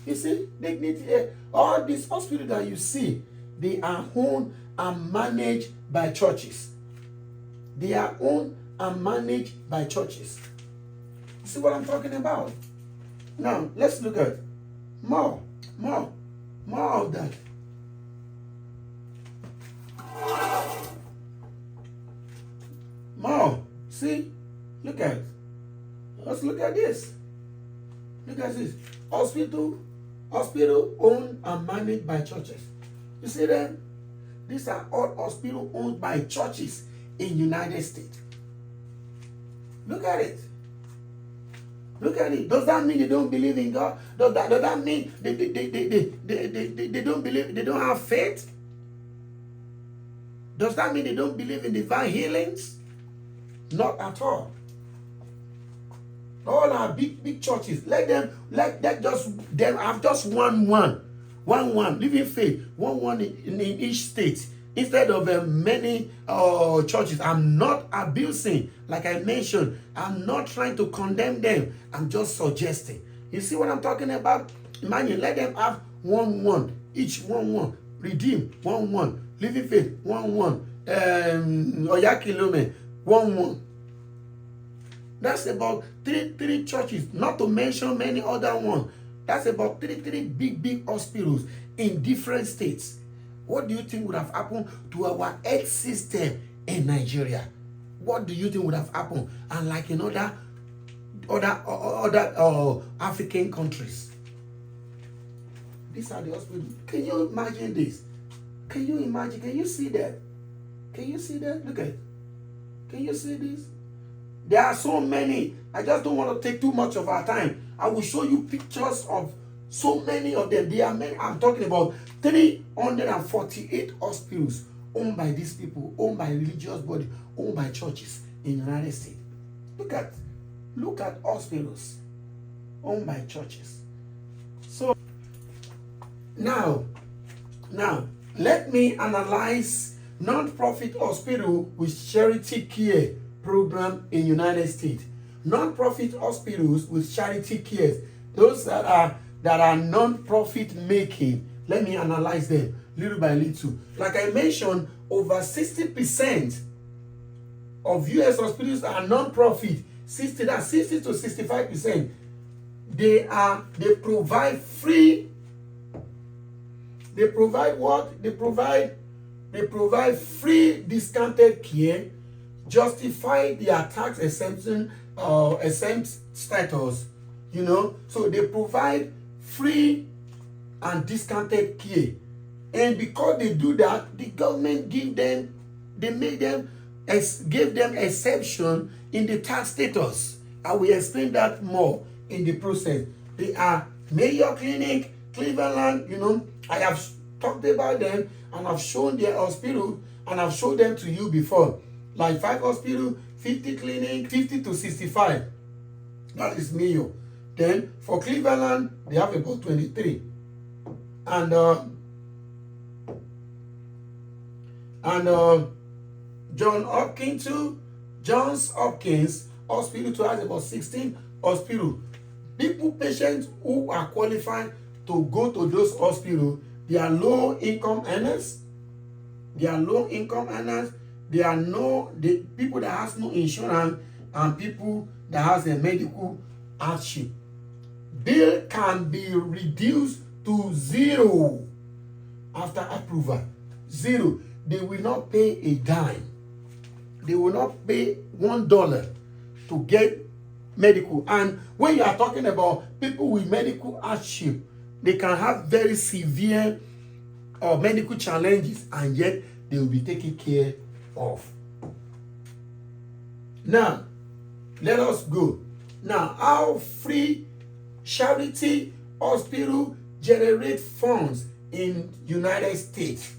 You see, Dignity. All these hospitals that you see, they are owned and managed by churches. They are owned and managed by churches. You see what I'm talking about? Now, let's look at more of that. More. See? Look at it. Let's look at this. Look at this. Hospital owned and managed by churches. You see them? These are all hospitals owned by churches in United States. Look at it. Look at it. Does that mean they don't believe in God? Does that mean they don't believe, they don't have faith? Does that mean they don't believe in divine healings? Not at all. All our big churches, let them have just one living faith, one in each state, instead of many churches. I'm not abusing, like I mentioned. I'm not trying to condemn them. I'm just suggesting. You see what I'm talking about? Imagine, let them have one, each one, Redeem, one, Living Faith, one, Oyakilome, one. That's about three churches, not to mention many other ones. That's about three big hospitals in different states. What do you think would have happened to our health system in Nigeria? What do you think would have happened? And like in other African countries. These are the hospitals. Can you imagine this? Can you imagine? Can you see that? Can you see that? Look at it. Can you see this? There are so many. I just don't want to take too much of our time. I will show you pictures of so many of them. There are many. I'm talking about 348 hospitals owned by these people, owned by religious body, owned by churches in the United States. Look at hospitals owned by churches. So now let me analyze non-profit hospital with charity care program in United States. Non-profit hospitals with charity care, those that are non-profit making. Let me analyze them little by little. Like I mentioned, over 60% of U.S. hospitals are non-profit. 60 to 65%. They provide free. They provide what? They provide free discounted care, justify their tax exempt status, so they provide free and discounted care. And because they do that, the government gave them exception in the tax status. I will explain that more in the process. They are Mayo Clinic, Cleveland, I have talked about them and I've shown their hospital and I've showed them to you before. Like 5 hospital, 50 clinic, 50 to 65. That is Mayo. Then for Cleveland, they have about 23. And Johns Hopkins Hospital to has about 16 hospitals. Patients who are qualified to go to those hospitals, they are low income earners. They are the people that has no insurance and people that has a medical hardship. Bill can be reduced to 0 after approval. 0. They will not pay a dime. They will not pay $1 to get medical. And when you are talking about people with medical hardship, they can have very severe medical challenges, and yet they will be taken care of. Now, let us go. Now, how free charity hospital generate funds in United States?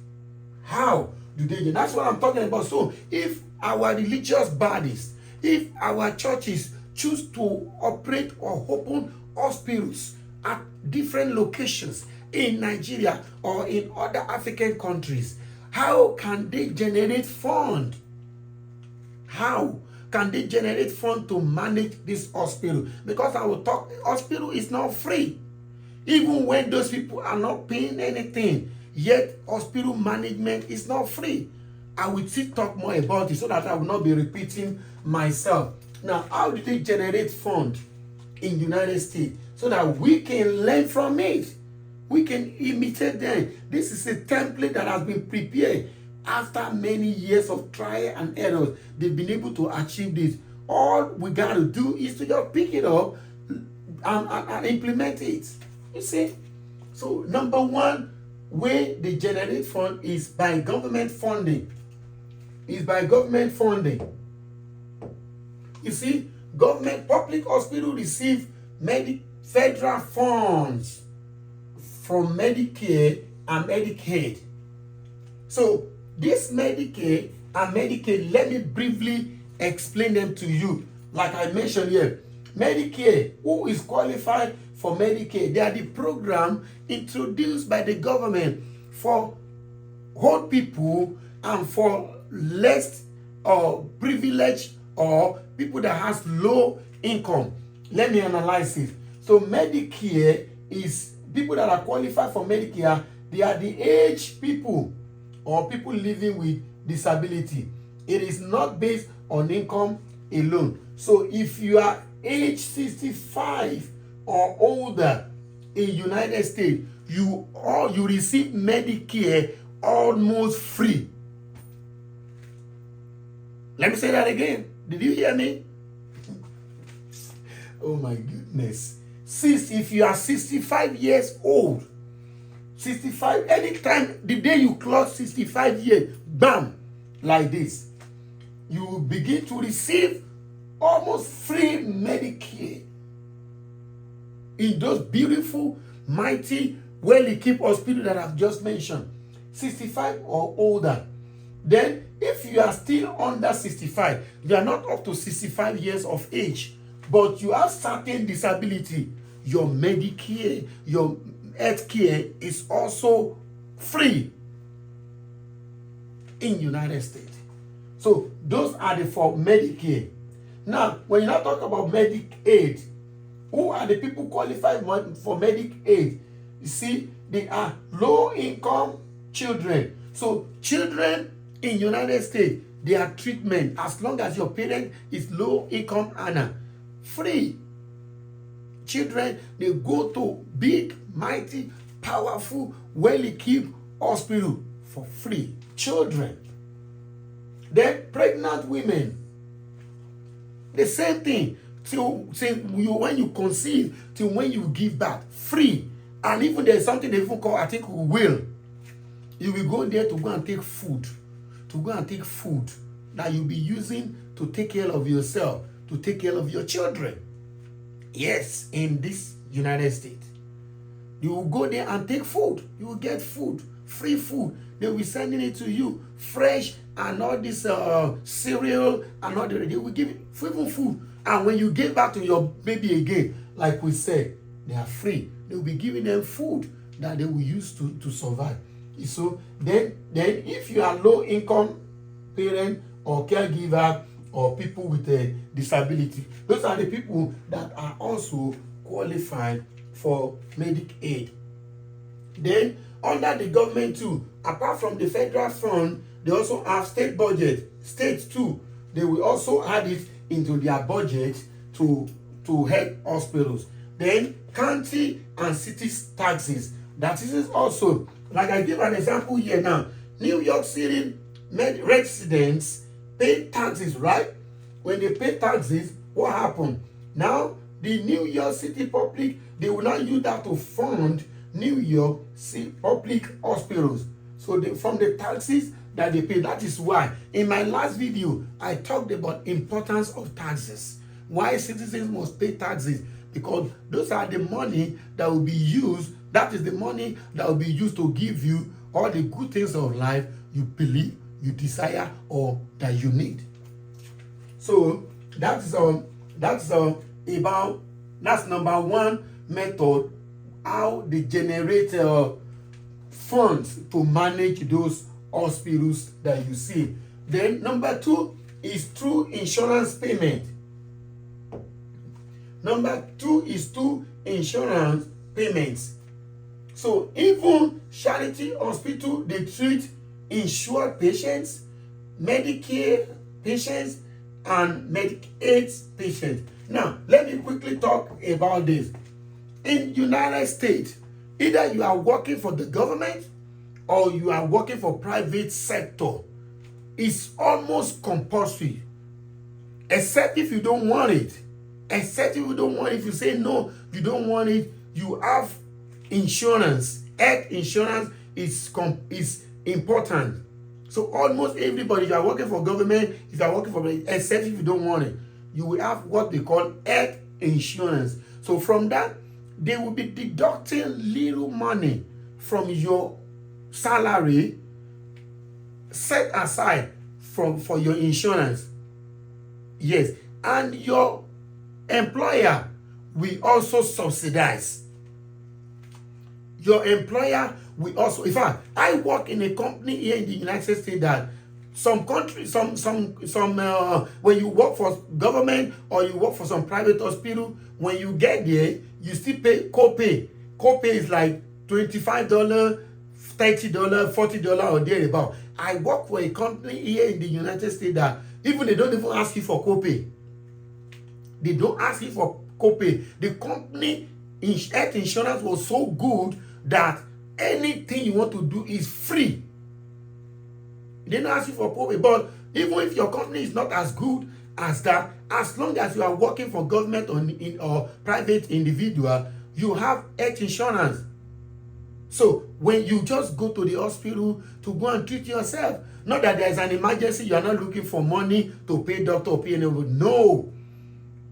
How do they? That's what I'm talking about. So, if our religious bodies, if our churches choose to operate or open hospitals at different locations in Nigeria or in other African countries, how can they generate funds? How can they generate funds to manage this hospital? Because I will talk, hospital is not free. Even when those people are not paying anything, yet hospital management is not free. I will still talk more about it so that I will not be repeating myself. Now, how do they generate funds in the United States so that we can learn from it? We can imitate them. This is a template that has been prepared after many years of trial and errors. They've been able to achieve this. All we got to do is to just pick it up and implement it. You see? So, number one way they generate funds is by government funding. You see, government public hospital receive federal funds from Medicare and Medicaid. So this Medicare and Medicaid, let me briefly explain them to you. Like I mentioned here, Medicare, who is qualified for Medicare? They are the program introduced by the government for old people and for less privileged or people that has low income. Let me analyze it. So Medicare is people that are qualified for Medicare. They are the aged people or people living with disability. It is not based on income alone. So if you are age 65 or older in United States, you receive Medicare almost free. Let me say that again. Did you hear me? Oh my goodness. If you are 65 years old, 65, anytime the day you clock 65 years, bam, like this, you will begin to receive almost free Medicare in those beautiful, mighty, well-equipped hospitals that I've just mentioned. 65 or older. Then, if you are still under 65, you are not up to 65 years of age, but you have certain disability, your Medicare, your health care is also free in United States. So those are the for Medicare. Now, when you now talk about Medicaid, who are the people qualified for Medicaid? You see, they are low-income children. So children in United States, their treatment, as long as your parent is low-income earner, free. Children, they go to big, mighty, powerful, well-equipped hospital for free. Children. Then pregnant women, the same thing. When you conceive till when you give birth, free. And even there's something they even call, I think, will. You will go there to go and take food. To go and take food that you'll be using to take care of yourself, to take care of your children. Yes, in this United States. You will go there and take food. You will get food, free food. They will be sending it to you, fresh, and all this cereal, and all that. They will give you even food. And when you get back to your baby again, like we said, they are free. They will be giving them food that they will use to survive. So then if you are low income parent or caregiver or people with a disability, those are the people that are also qualified for Medicaid. Then under the government too, apart from the federal fund, they also have state budget. States too, they will also add it into their budget to help hospitals. Then county and city taxes. That is also, like I give an example here now. New York City residents pay taxes, right? When they pay taxes, what happens? Now, the New York City public, they will not use that to fund New York City public hospitals. So from the taxes that they pay, that is why in my last video, I talked about importance of taxes. Why citizens must pay taxes, because those are the money that will be used, that is the money that will be used to give you all the good things of life you believe, you desire, or that you need. So that's number one method, how they generate funds to manage those hospitals that you see. Then number two is through insurance payment. Number two is through insurance payments. So even charity hospital, they treat insured patients, Medicare patients, and Medicaid patients. Now, let me quickly talk about this. In the United States, either you are working for the government or you are working for private sector. It's almost compulsory, except if you don't want it. Except if you don't want it, if you say no, you don't want it, you have insurance. Health insurance is important. So almost everybody, if you are working for government, if you are working for, except if you don't want it, you will have what they call health insurance. So from that, they will be deducting little money from your salary set aside for your insurance. Yes, and your employer will also subsidize. Your employer will also, in fact, I work in a company here in the United States that some countries, when you work for government or you work for some private hospital, when you get there, you still pay copay. Copay is like $25, $30, $40 or thereabout. I work for a company here in the United States that even they don't even ask you for copay. They don't ask you for copay. The company health insurance was so good that anything you want to do is free. They don't ask you for copay. But even if your company is not as good as that, as long as you are working for government or private individual, you have health insurance. So when you just go to the hospital to go and treat yourself, not that there's an emergency, you are not looking for money to pay doctor or pay anyone. No,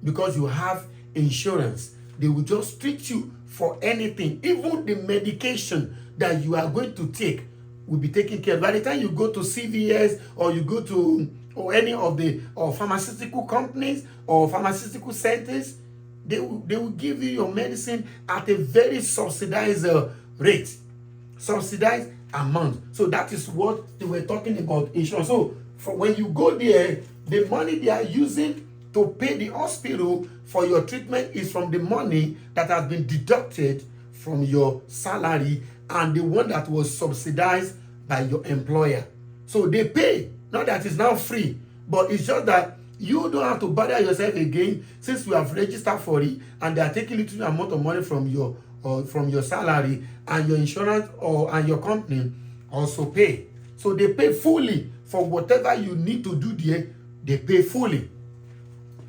because you have insurance. They will just treat you for anything. Even the medication that you are going to take will be taken care of. By the time you go to CVS or you go to any of the pharmaceutical companies or pharmaceutical centers, they will give you your medicine at a very subsidized rate, subsidized amount. So that is what they were talking about insurance. So when you go there, the money they are using to pay the hospital for your treatment is from the money that has been deducted from your salary and the one that was subsidized by your employer. So they pay, not that it's now free, but it's just that you don't have to bother yourself again since you have registered for it and they are taking little amount of money from your salary, and your insurance and your company also pay. So they pay fully for whatever you need to do there. They pay fully,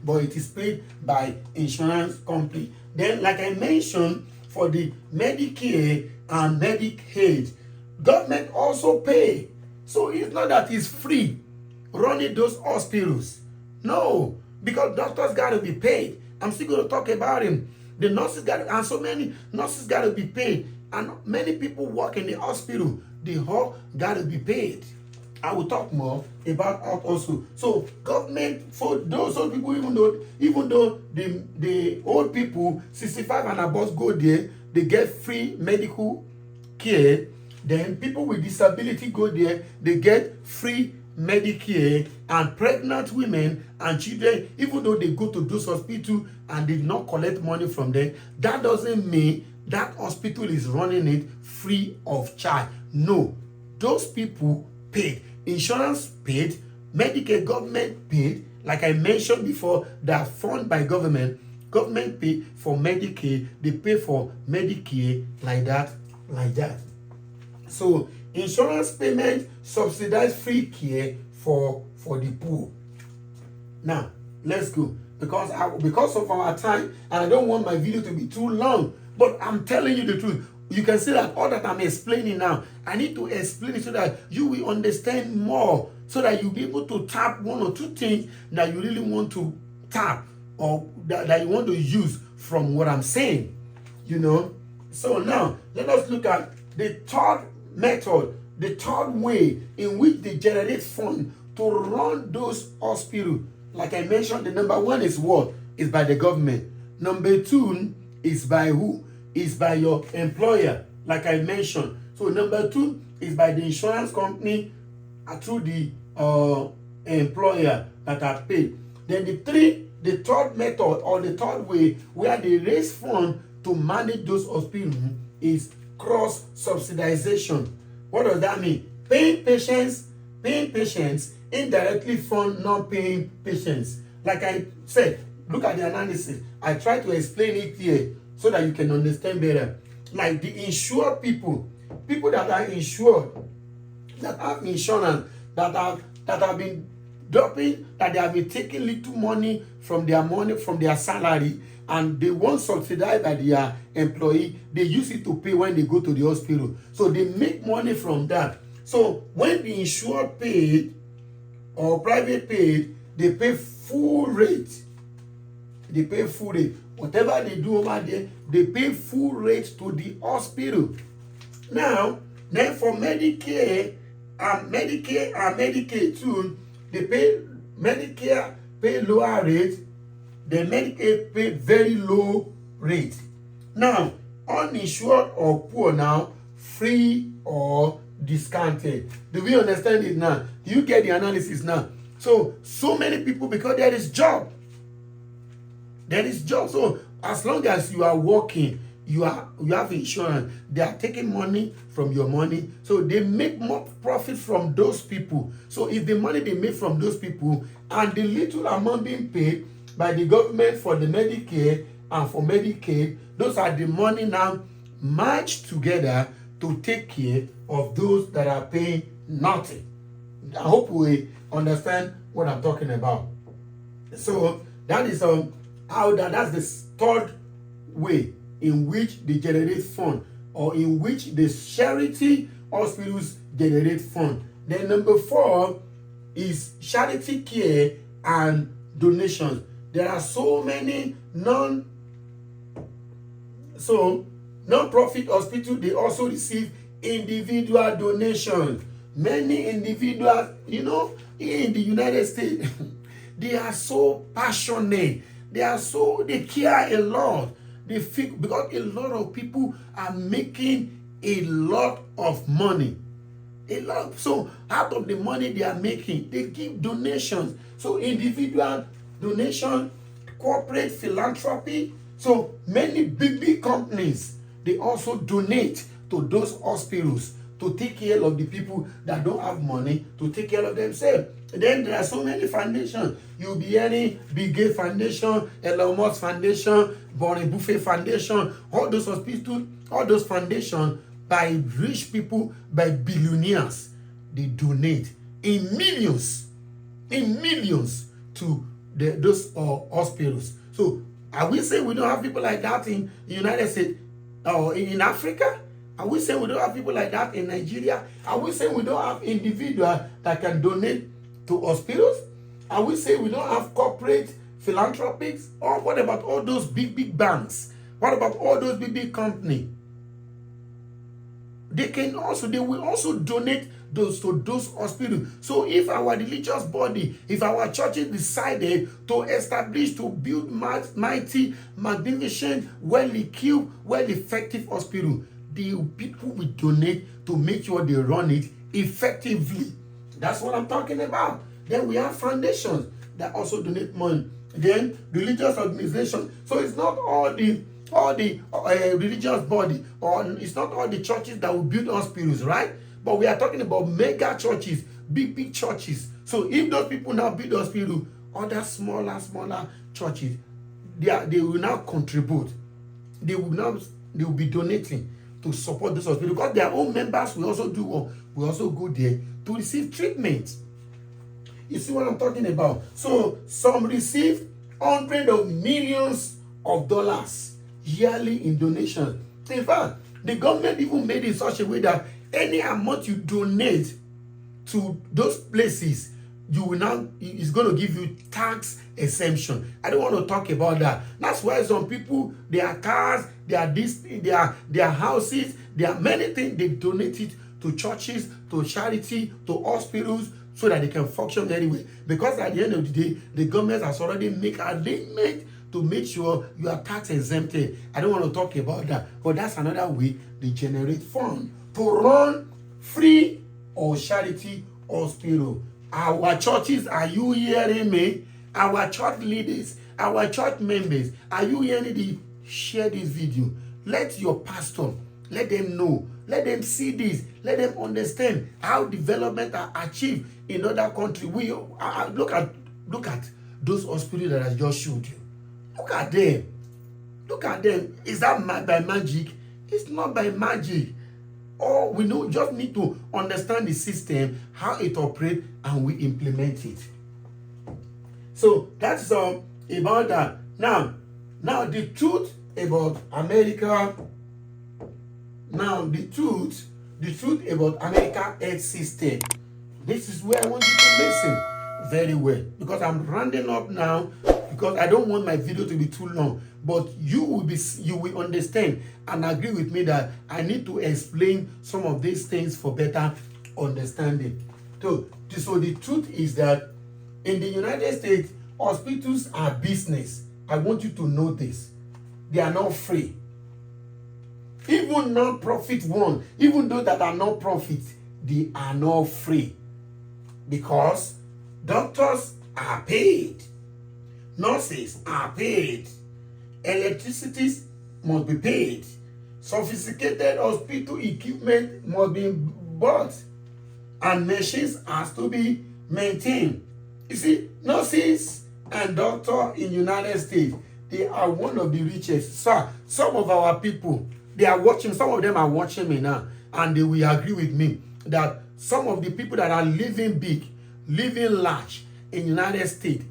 but it is paid by insurance company. Then, like I mentioned, for the Medicare and Medicaid, government also pay. So it's not that it's free running those hospitals. No, because doctors got to be paid. I'm still going to talk about him. The nurses and so many nurses got to be paid. And many people work in the hospital. They all got to be paid. I will talk more about that also. So government, for those old people, even though the old people 65 and above go there, they get free medical care. Then people with disability go there, they get free Medicare, and pregnant women and children, even though they go to those hospitals and did not collect money from them, that doesn't mean that hospital is running it free of charge. No, those people paid. Insurance paid, Medicare government paid. Like I mentioned before, they are funded by government. Government pay for Medicare, they pay for Medicare like that. So insurance payment subsidize free care for the poor. Now let's go. because of our time, and I don't want my video to be too long, but I'm telling you the truth. You can see that all that I'm explaining now, I need to explain it so that you will understand more, so that you'll be able to tap one or two things that you really want to tap, or that you want to use from what I'm saying, you know. So now, let us look at the third method, the third way in which they generate funds to run those hospitals. Like I mentioned, the number one is what? Is by the government. Number two is by who? Is by your employer, like I mentioned. So number two is by the insurance company through the employer that are paid. Then the third method, or the third way where they raise funds to manage those hospitals is cross-subsidization. What does that mean? Paying patients indirectly fund non-paying patients. Like I said, look at the analysis. I try to explain it here so that you can understand better. Like the insured people that are insured, that have insurance, that have been dropping, that they have been taking little money from their salary, and they won't subsidize by their employee. They use it to pay when they go to the hospital. So they make money from that. So when the insured paid or private paid, they pay full rate. They pay full rate. Whatever they do over there, they pay full rate to the hospital. Now, then for Medicare and Medicaid too, they pay Medicare pay lower rate, then Medicaid pay very low rate. Now, uninsured or poor now, free or discounted. Do we understand it now? Do you get the analysis now? So many people, because there is job. There is job. So as long as you are working, you have insurance, they are taking money from your money. So they make more profit from those people. So if the money they make from those people and the little amount being paid by the government for the Medicare and for Medicaid, those are the money now matched together to take care of those that are paying nothing. I hope we understand what I'm talking about. So that is that's the third way in which they generate funds, or in which the charity hospitals generate funds. Then number 4 is charity care and donations. There are so many non-profit hospitals, they also receive individual donations. Many individuals, in the United States, they are so passionate. They care a lot. Because a lot of people are making a lot of money. So out of the money they are making, they give donations. So individual donation, corporate philanthropy. So many big companies, they also donate to those hospitals to take care of the people that don't have money to take care of themselves. And then there are so many foundations. You'll be hearing Bill Gates Foundation, Elon Musk Foundation, Warren Buffett Foundation, all those hospitals, all those foundations by rich people, by billionaires. They donate in millions to those hospitals. So are we saying we don't have people like that in the United States or in Africa? Are we saying we don't have people like that in Nigeria? Are we saying we don't have individuals that can donate to hospitals? Are we saying we don't have corporate philanthropics? Or what about all those big banks? What about all those big companies? They will also donate those to those hospitals. So if our religious body, if our churches decided to establish, to build mighty, magnificent, well-equipped, well-effective hospital, the people will donate to make sure they run it effectively. That's what I'm talking about. Then we have foundations that also donate money. Then religious organizations. So it's not all the religious body, or it's not all the churches that will build hospitals, right? But we are talking about mega churches, big churches. So if those people now build hospitals, other smaller churches, they will now contribute. They will be donating to support this hospital, because their own members will also go there to receive treatment. You see what I'm talking about? So some receive hundreds of millions of dollars yearly in donations. In fact, the government even made it in such a way that any amount you donate to those places, you will now, it's going to give you tax exemption. I don't want to talk about that. That's why some people, their cars, their houses, there are many things they donate it to churches, to charity, to hospitals, so that they can function anyway. Because at the end of the day, the government has already made arrangements to make sure you are tax exempted. I don't want to talk about that, but that's another way they generate funds to run free or charity hospital. Our churches, are you hearing me? Our church leaders, our church members, are you hearing me? Share this video. Let your pastor, let them know. Let them see this. Let them understand how development are achieved in other countries. We look at those hospitals that I just showed you. Look at them. Look at them. Is that by magic? It's not by magic. Or we just need to understand the system, how it operates, and we implement it. So that's about that. Now the truth about America. Now the truth about America health system. This is where I want you to listen very well, because I'm rounding up now, because I don't want my video to be too long. But you will understand and agree with me that I need to explain some of these things for better understanding. So the truth is that in the United States, hospitals are business. I want you to know this. They are not free. Even non-profit ones, even those that are non-profit, they are not free. Because doctors are paid. Nurses are paid. Electricity must be paid. Sophisticated hospital equipment must be bought. And machines has to be maintained. You see, nurses and doctors in the United States, they are one of the richest. So, some of our people, they are watching, some of them are watching me now, and they will agree with me that some of the people that are living big, living large in the United States,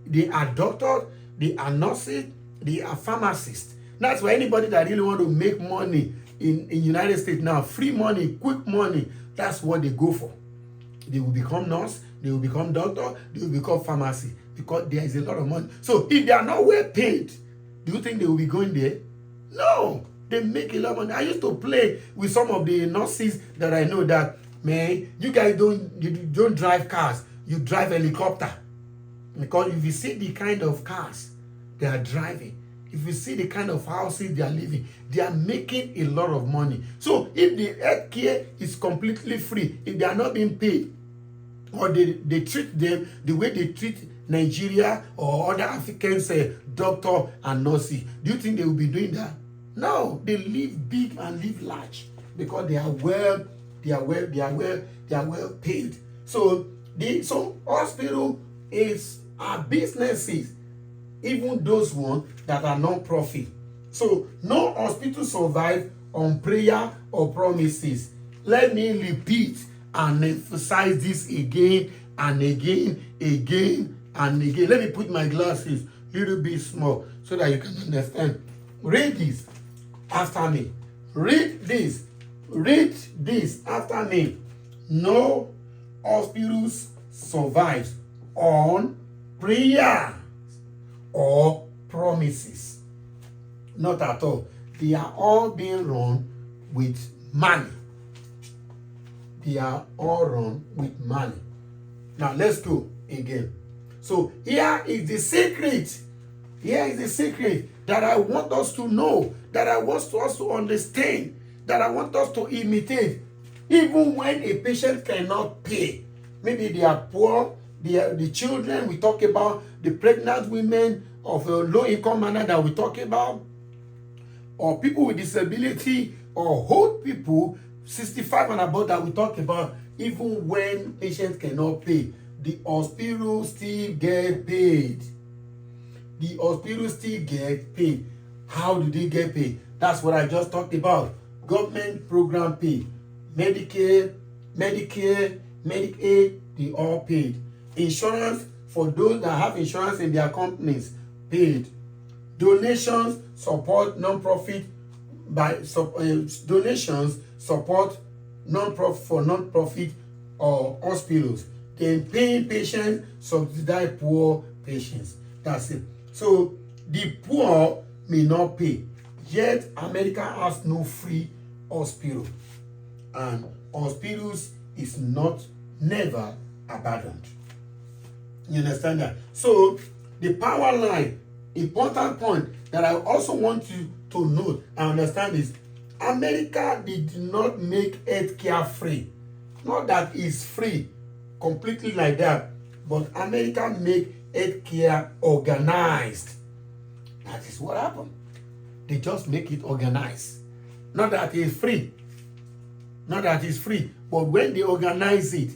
they are doctors, they are nurses, they are pharmacists. That's why anybody that really want to make money in United States now, free money, quick money, that's what they go for. They will become nurse, they will become doctor, they will become pharmacy, because there is a lot of money. So if they are not well paid, do you think they will be going there? No, they make a lot of money. I used to play with some of the nurses that I know that, man, you guys don't drive cars, you drive helicopter. Because if you see the kind of cars they are driving, if you see the kind of houses they are living, they are making a lot of money. So if the health care is completely free, if they are not being paid, or they treat them the way they treat Nigeria or other Africans, doctor and nurses, do you think they will be doing that? No, they live big and live large because they are well paid. So hospital are businesses, even those ones that are non-profit. So no hospital survive on prayer or promises. Let me repeat and emphasize this again and again and again. Let me put my glasses a little bit small so that you can understand. Read this after me. Read this after me. No hospitals survive on prayer or promises. Not at all. They are all being run with money. They are all run with money. Now let's go again. So here is the secret. Here is the secret that I want us to know, that I want us to understand, that I want us to imitate. Even when a patient cannot pay, maybe they are poor, the children we talk about, the pregnant women of a low-income manner that we talk about, or people with disability, or old people, 65 and above that we talk about, even when patients cannot pay, the hospital still get paid. The hospital still get paid. How do they get paid? That's what I just talked about. Government program pay. Medicare, Medicaid, they all paid. Insurance for those that have insurance in their companies, paid. Donations support non-profit donations support non-profit or hospitals. Then paying patients subsidize poor patients. That's it. So the poor may not pay, yet America has no free hospital, and hospitals is never abandoned. You understand that? So the power line, important point that I also want you to note and understand is America did not make healthcare free. Not that it's free completely like that, but America made healthcare organized. That is what happened. They just make it organized. Not that it's free. Not that it's free, but when they organize it,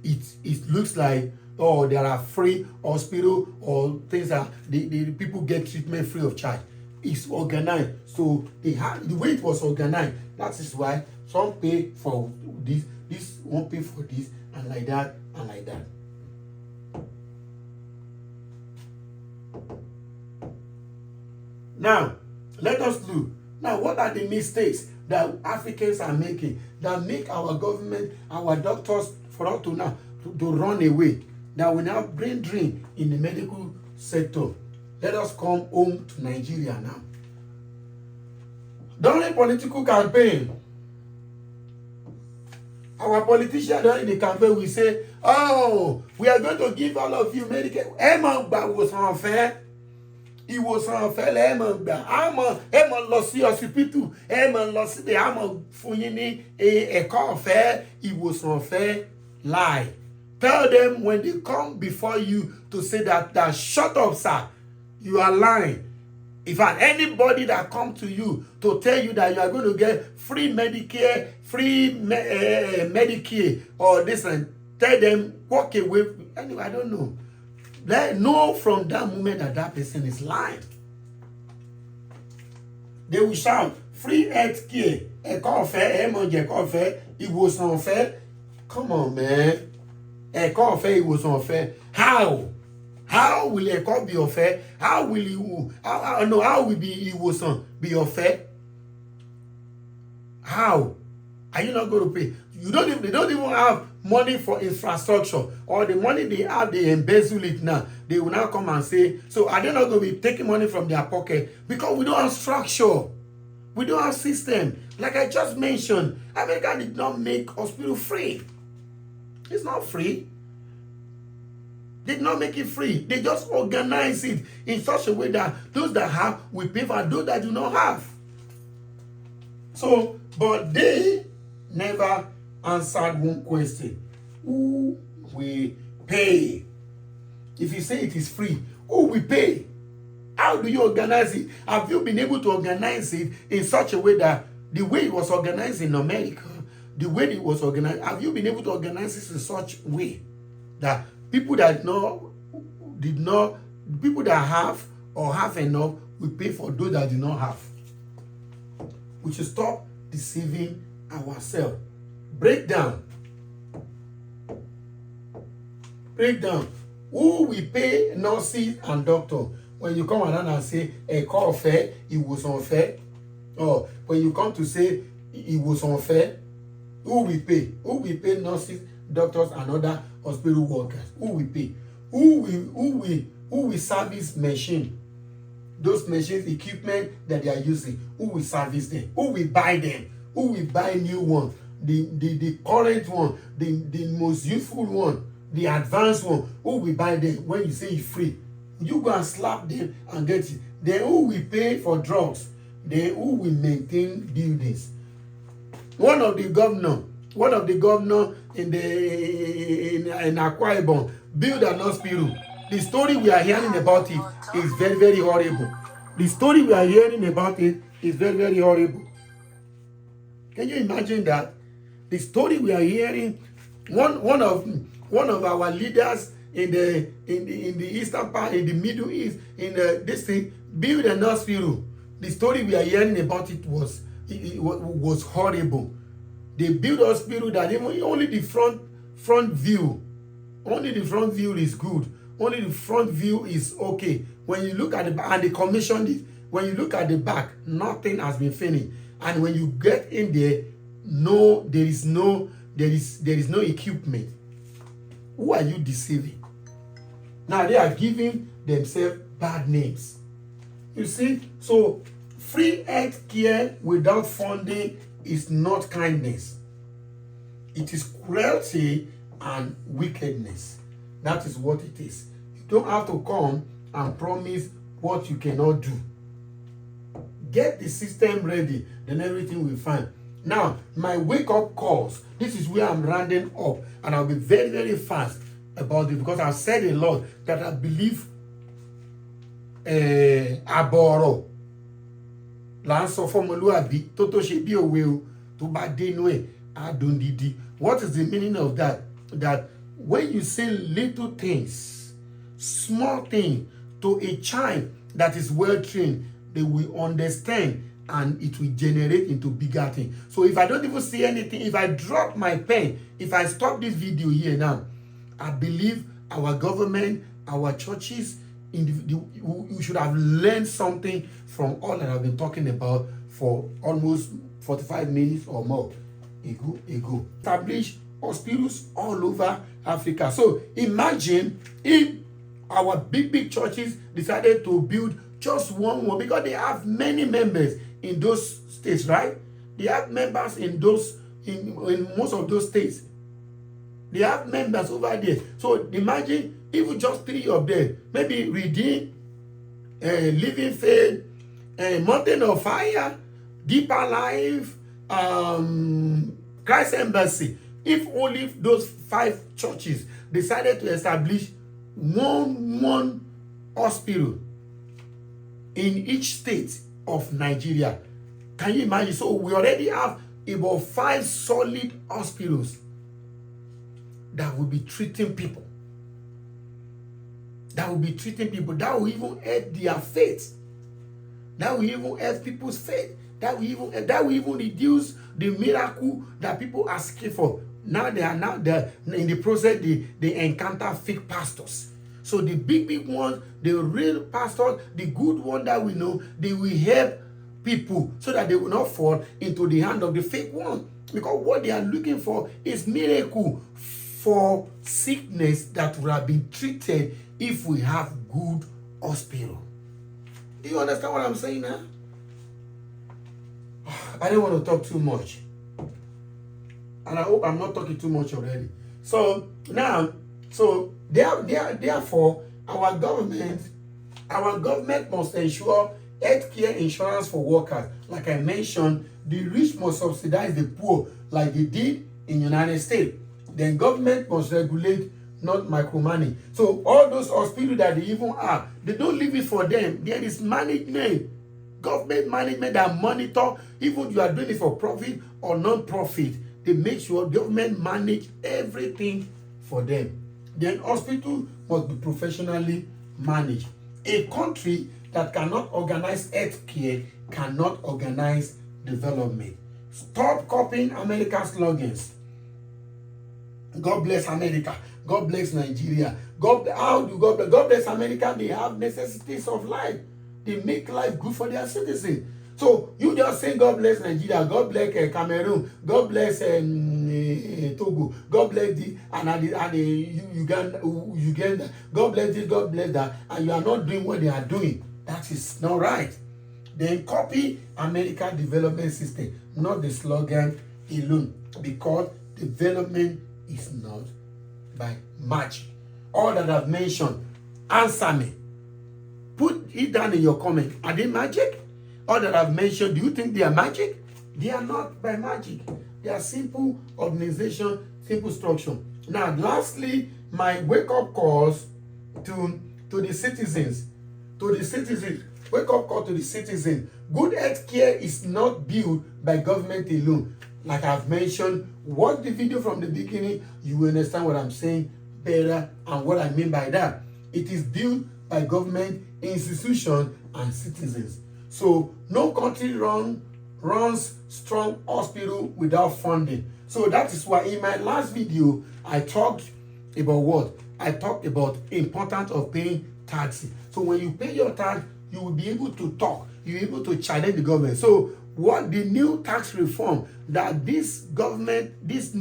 it looks like, oh, there are free hospital or things that the people get treatment free of charge. It's organized. So the way it was organized, that is why some pay for this won't pay for this, and like that, and like that. Now, let us look. Now, what are the mistakes that Africans are making that make our government, our doctors, for us to now to run away, that will now brain drain in the medical sector? Let us come home to Nigeria now. During political campaign, our politicians during the campaign will say, oh, we are going to give all of you medical. Emma was unfair. It was unfair. Emma lost the hospital. Emma lost the Emma Fuyini a call fair. It was unfair. Lie. Tell them when they come before you to say that shut up, sir. You are lying. In fact, anybody that comes to you to tell you that you are going to get free Medicare, free Medicare, or this, and tell them, walk away. Anyway, I don't know. They know from that moment that person is lying. They will shout, free health care, it was unfair. Come on, man. It was unfair. How? How will a call be unfair? How will you? How will be be unfair? How are you not going to pay? They don't even have money for infrastructure, or the money they have, they embezzle it now. They will now come and say, so are they not going to be taking money from their pocket? Because we don't have structure. We don't have system. Like I just mentioned, America did not make hospital free. It's not free. They did not make it free. They just organize it in such a way that those that have will pay for those that do not have. So, but they never answered one question. Who will pay? If you say it is free, who will pay? How do you organize it? Have you been able to organize it in such a way that the way it was organized in America, the way it was organized, have you been able to organize it in such a way that people that people that have or have enough will pay for those that do not have? We should stop deceiving ourselves. Break down. Who will pay nurses and doctors? When you come around and say a call fair, it was unfair. Or when you come to say it was unfair, who will pay? Who will pay nurses, doctors, and other hospital workers? Who will pay? Who will service machine? Those machines, equipment that they are using, who will service them? Who will buy them? Who will buy new one? The current one, the most useful one, the advanced one. Who will buy them when you say it's free? You go and slap them and get it. Then who will pay for drugs? Then who will maintain buildings? One of the governor in Akwa Ibom built an hospital. The story we are hearing about it is very, very horrible. The story we are hearing about it is very, very horrible. Can you imagine that? The story we are hearing, one of our leaders in the eastern part, in the Middle East, in this thing, built an hospital. The story we are hearing about it was horrible. They built a hospital that only the front view is good. only the front view is okay. When you look at the back, and they commissioned it, when you look at the back, nothing has been finished. And when you get in there, there is no equipment. Who are you deceiving? Now they are giving themselves bad names. You see, so free health care without funding is not kindness. It is cruelty and wickedness. That is what it is. You don't have to come and promise what you cannot do. Get the system ready, then everything will be fine. Now, my wake-up calls, this is where I'm rounding up, and I'll be very, very fast about it because I've said a lot that I believe aboro. What is the meaning of that? That when you say little things, small thing to a child that is well trained, they will understand and it will generate into bigger things. So if I don't even see anything, if I drop my pen, if I stop this video here now, I believe our government, our churches, we should have learned something from all that I've been talking about for almost 45 minutes or more ago. Establish hospitals all over Africa. So imagine if our big churches decided to build just one, because they have many members in those states, right? They have members in most of those states. They have members over there. So imagine if just 3 of them, maybe Redeem, Living Faith, Mountain of Fire, Deeper Life, Christ Embassy. If only those 5 churches decided to establish one hospital in each state of Nigeria. Can you imagine? So we already have about 5 solid hospitals that will be treating people. That will even help their faith. That will even help people's faith. That will even reduce the miracle that people are asking for. Now they are in the process, they encounter fake pastors. So the big ones, the real pastors, the good one that we know, they will help people so that they will not fall into the hand of the fake one. Because what they are looking for is miracle for sickness that would have been treated if we have good hospital. Do you understand what I'm saying now? I don't want to talk too much. And I hope I'm not talking too much already. So now, therefore, our government must ensure healthcare insurance for workers. Like I mentioned, the rich must subsidize the poor, like they did in the United States. Then government must regulate, not micromanage. So all those hospitals that they even are, they don't leave it for them. There is management, government management that monitor, even you are doing it for profit or non-profit. They make sure government manage everything for them. Then hospital must be professionally managed. A country that cannot organize health care cannot organize development. Stop copying America's slogans. God bless America. God bless Nigeria. God bless America? They have necessities of life. They make life good for their citizens. So you just say God bless Nigeria, God bless Cameroon, God bless Togo, God bless Uganda, God bless this, God bless that, and you are not doing what they are doing. That is not right. Then copy American development system, not the slogan alone, because development is not by magic. All that I've mentioned, answer me. Put it down in your comment. Are they magic? All that I've mentioned, do you think they are magic? They are not by magic. They are simple organization, simple structure. Now, lastly, my wake-up calls to the citizens. Wake-up call to the citizens. Good health care is not built by government alone. Like I've mentioned, watch the video from the beginning, you will understand what I'm saying better and what I mean by that. It is built by government, institutions, and citizens. So no country runs strong hospital without funding. So that is why in my last video, I talked about what? I talked about importance of paying taxes. So when you pay your tax, you will be able to talk. You're able to challenge the government. So what the new tax reform that this government, this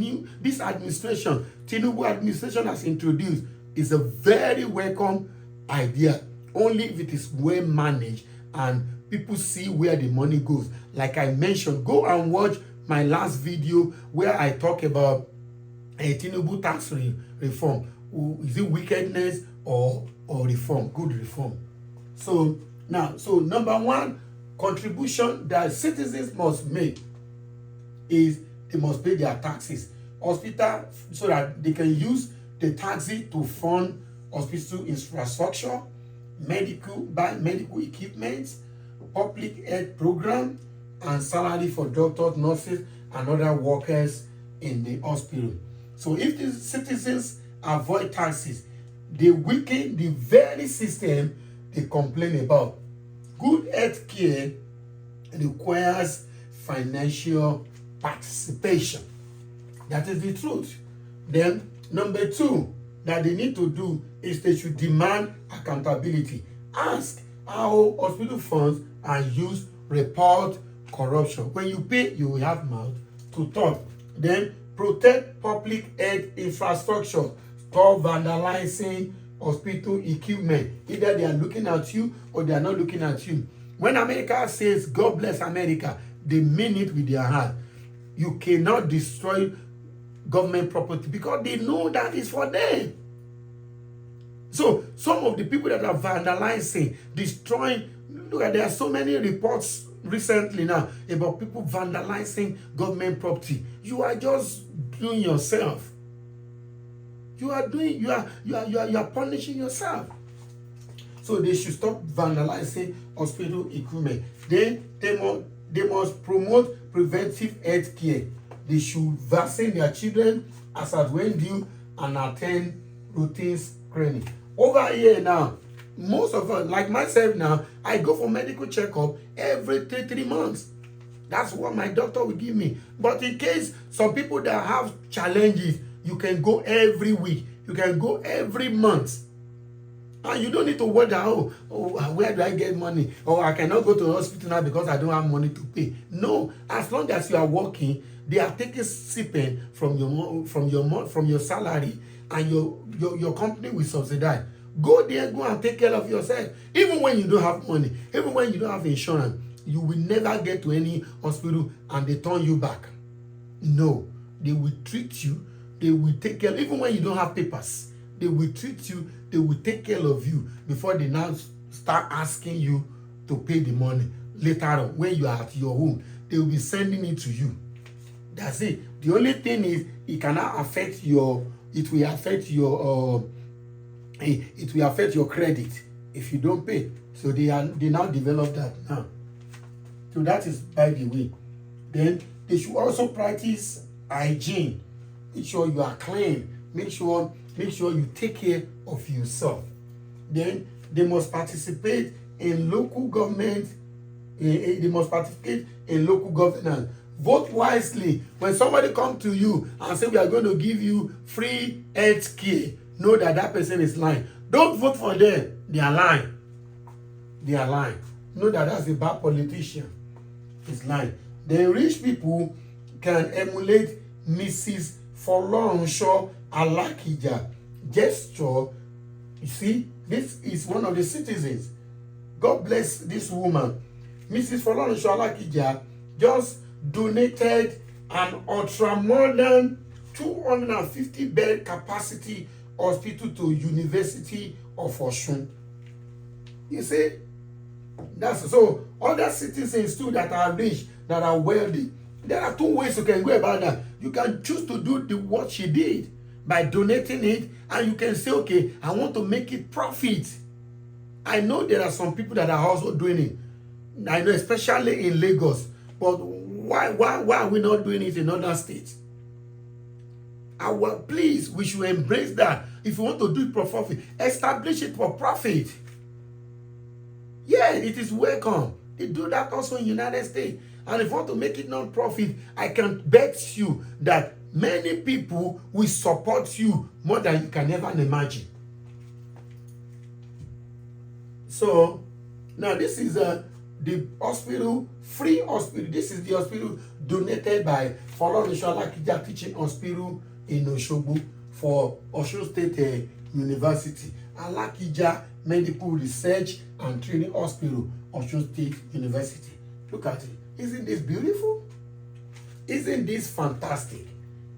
administration, Tinubu administration has introduced is a very welcome idea, only if it is well managed and people see where the money goes. Like I mentioned, go and watch my last video where I talk about a Tinubu tax reform. Is it wickedness or reform? Good reform. So now, so number one contribution that citizens must make is they must pay their taxes. Hospital, so that they can use the taxes to fund hospital infrastructure, buy medical equipment, public health program, and salary for doctors, nurses, and other workers in the hospital. So if the citizens avoid taxes, they weaken the very system they complain about. Good health care requires financial participation. That is the truth. Then number two that they need to do is they should demand accountability. Ask how hospital funds are used, report corruption. When you pay, you will have mouth to talk. Then protect public health infrastructure. Stop vandalizing hospital equipment. Either they are looking at you or they are not looking at you. When America says God bless America, they mean it with their heart. You cannot destroy government property because they know that is for them. So some of the people that are vandalizing, destroying, look at, there are so many reports recently now about people vandalizing government property. You are just doing yourself. You are punishing yourself. So they should stop vandalizing hospital equipment. Then they must promote preventive health care. They should vaccine their children as at when due and attend routine screening. Over here now, most of us, like myself now, I go for medical checkup every 3 months. That's what my doctor will give me. But in case some people that have challenges, you can go every week. You can go every month. And you don't need to worry that, where do I get money? Or I cannot go to the hospital now because I don't have money to pay. No, as long as you are working, they are taking stipend from your salary, and your company will subsidize. Go there, go and take care of yourself. Even when you don't have money, even when you don't have insurance, you will never get to any hospital and they turn you back. No, they will treat you. They will take care. Even when you don't have papers, they will treat you. They will take care of you before they now start asking you to pay the money later on. When you are at your home, they will be sending it to you. That's it. The only thing is it cannot affect your. It will affect your credit if you don't pay. So they now develop that now. So that is by the way. Then they should also practice hygiene. Make sure you are clean. Make sure you take care of yourself. Then they must participate in local government. They must participate in local governance. Vote wisely. When somebody comes to you and say we are going to give you free health care, know that person is lying. Don't vote for them. They are lying. They are lying. Know that that's a bad politician. He's lying. The rich people can emulate Mrs. Folorunsho Alakija gesture. You see, this is one of the citizens. God bless this woman. Mrs. Folorunsho Alakija just donated an ultra-modern 250-bed capacity hospital to University of Osun. You see, that's so. Other citizens too that are rich, that are wealthy, there are 2 ways you can go about that. You can choose to do what she did by donating it, and you can say, okay, I want to make it profit. I know there are some people that are also doing it. I know, especially in Lagos. But why are we not doing it in other states? Please, we should embrace that. If you want to do it for profit, establish it for profit. Yeah, it is welcome. They do that also in the United States. And if you want to make it non-profit, I can bet you that many people will support you more than you can ever imagine. So now this is the hospital, free hospital. This is the hospital donated by Folorunsho Alakija Teaching Hospital in Osogbo for Osun State University. Alakija Medical Research and Training Hospital, Osun State University. Look at it. Isn't this beautiful? Isn't this fantastic?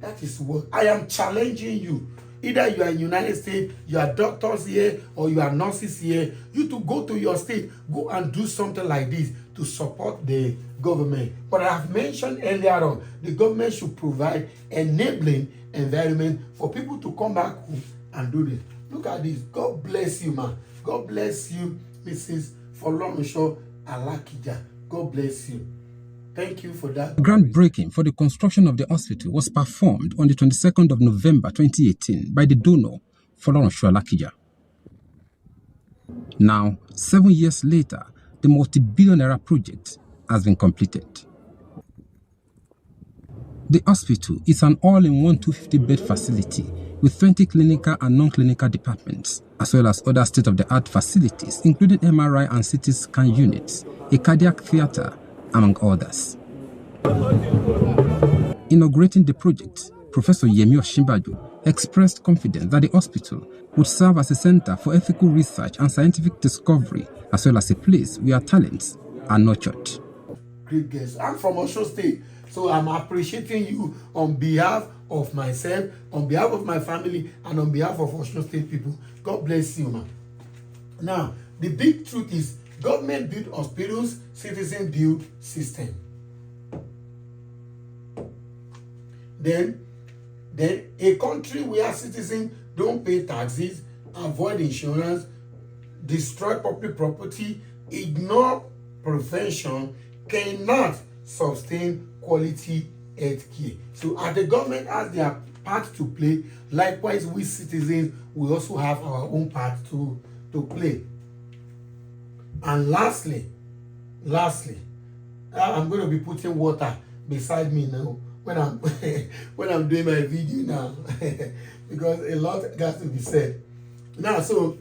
That is what I am challenging you. Either you are in the United States, you are doctors here, or you are nurses here. You to go to your state, go and do something like this to support the government. But I have mentioned earlier on, the government should provide enabling environment for people to come back home and do this. Look at this. God bless you, man. God bless you, Mrs. Folorunsho Alakija. God bless you. Thank you for that. Groundbreaking for the construction of the hospital was performed on the 22nd of November 2018 by the donor, Folorunsho Alakija. Now, 7 years later, the multi-billion-naira project has been completed. The hospital is an all-in-one 250-bed facility with 20 clinical and non-clinical departments, as well as other state-of-the-art facilities, including MRI and CT scan units, a cardiac theater, among others. Inaugurating the project, Professor Yemi Osinbajo expressed confidence that the hospital would serve as a center for ethical research and scientific discovery, as well as a place where talents are nurtured. Great guest. I'm from Osun State, so I'm appreciating you on behalf of myself, on behalf of my family, and on behalf of Osun State people. God bless you, man. Now, the big truth is, government build hospitals, citizen build system. Then a country where citizens don't pay taxes, avoid insurance, destroy public property, ignore prevention, cannot sustain quality health care. So as the government has their part to play, likewise we citizens we also have our own part to play. And lastly, I'm going to be putting water beside me now when I'm when I'm doing my video now because a lot has to be said. Now, the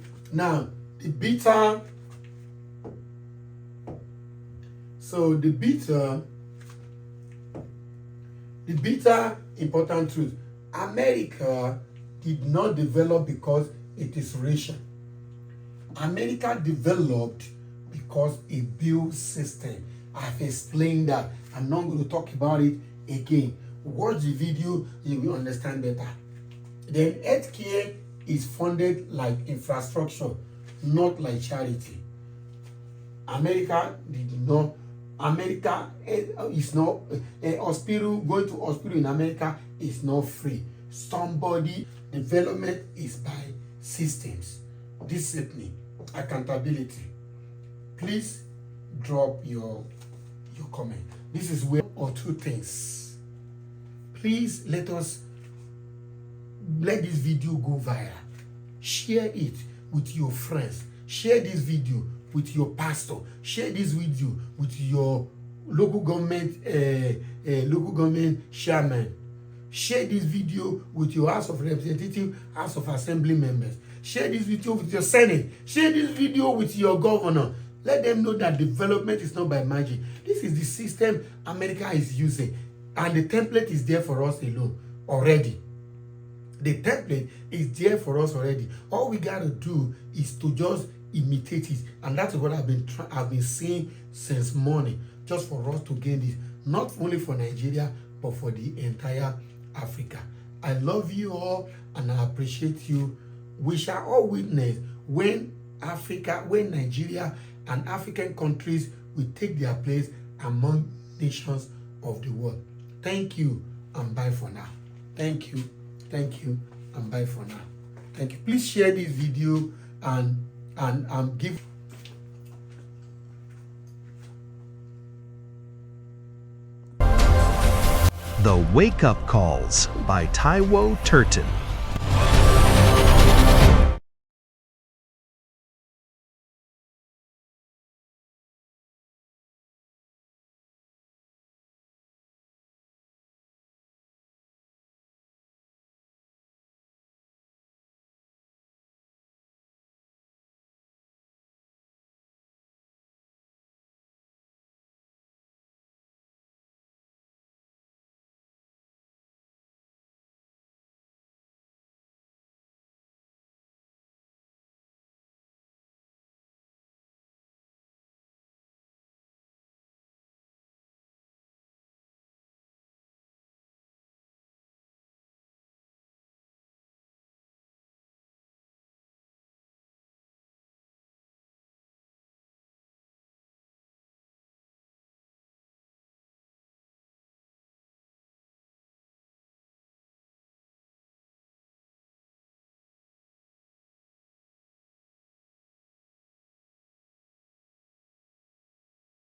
bitter important truth. America did not develop because it is racial. America developed because it built system. I've explained that. I'm not going to talk about it again. Watch the video, you will understand better. Then healthcare is funded like infrastructure, not like charity. America is not a hospital. Going to hospital in America is not free. Development is by systems, discipline, accountability. Please drop your comment. This is where or two things. Please let this video go viral. Share it with your friends. Share this video with your pastor. Share this video with your local government chairman. Share this video with your House of Representatives, House of Assembly members. Share this video with your Senate. Share this video with your governor. Let them know that development is not by magic. This is the system America is using. And the template is there for us alone already. The template is there for us already. All we got to do is to just imitate it. And that's what I've been saying since morning. Just for us to gain this. Not only for Nigeria, but for the entire Africa. I love you all and I appreciate you. We shall all witness when Nigeria and African countries will take their place among nations of the world. Thank you and bye for now. Thank you and bye for now. Thank you. Please share this video and give. The Wake Up Calls by Taiwo Turton.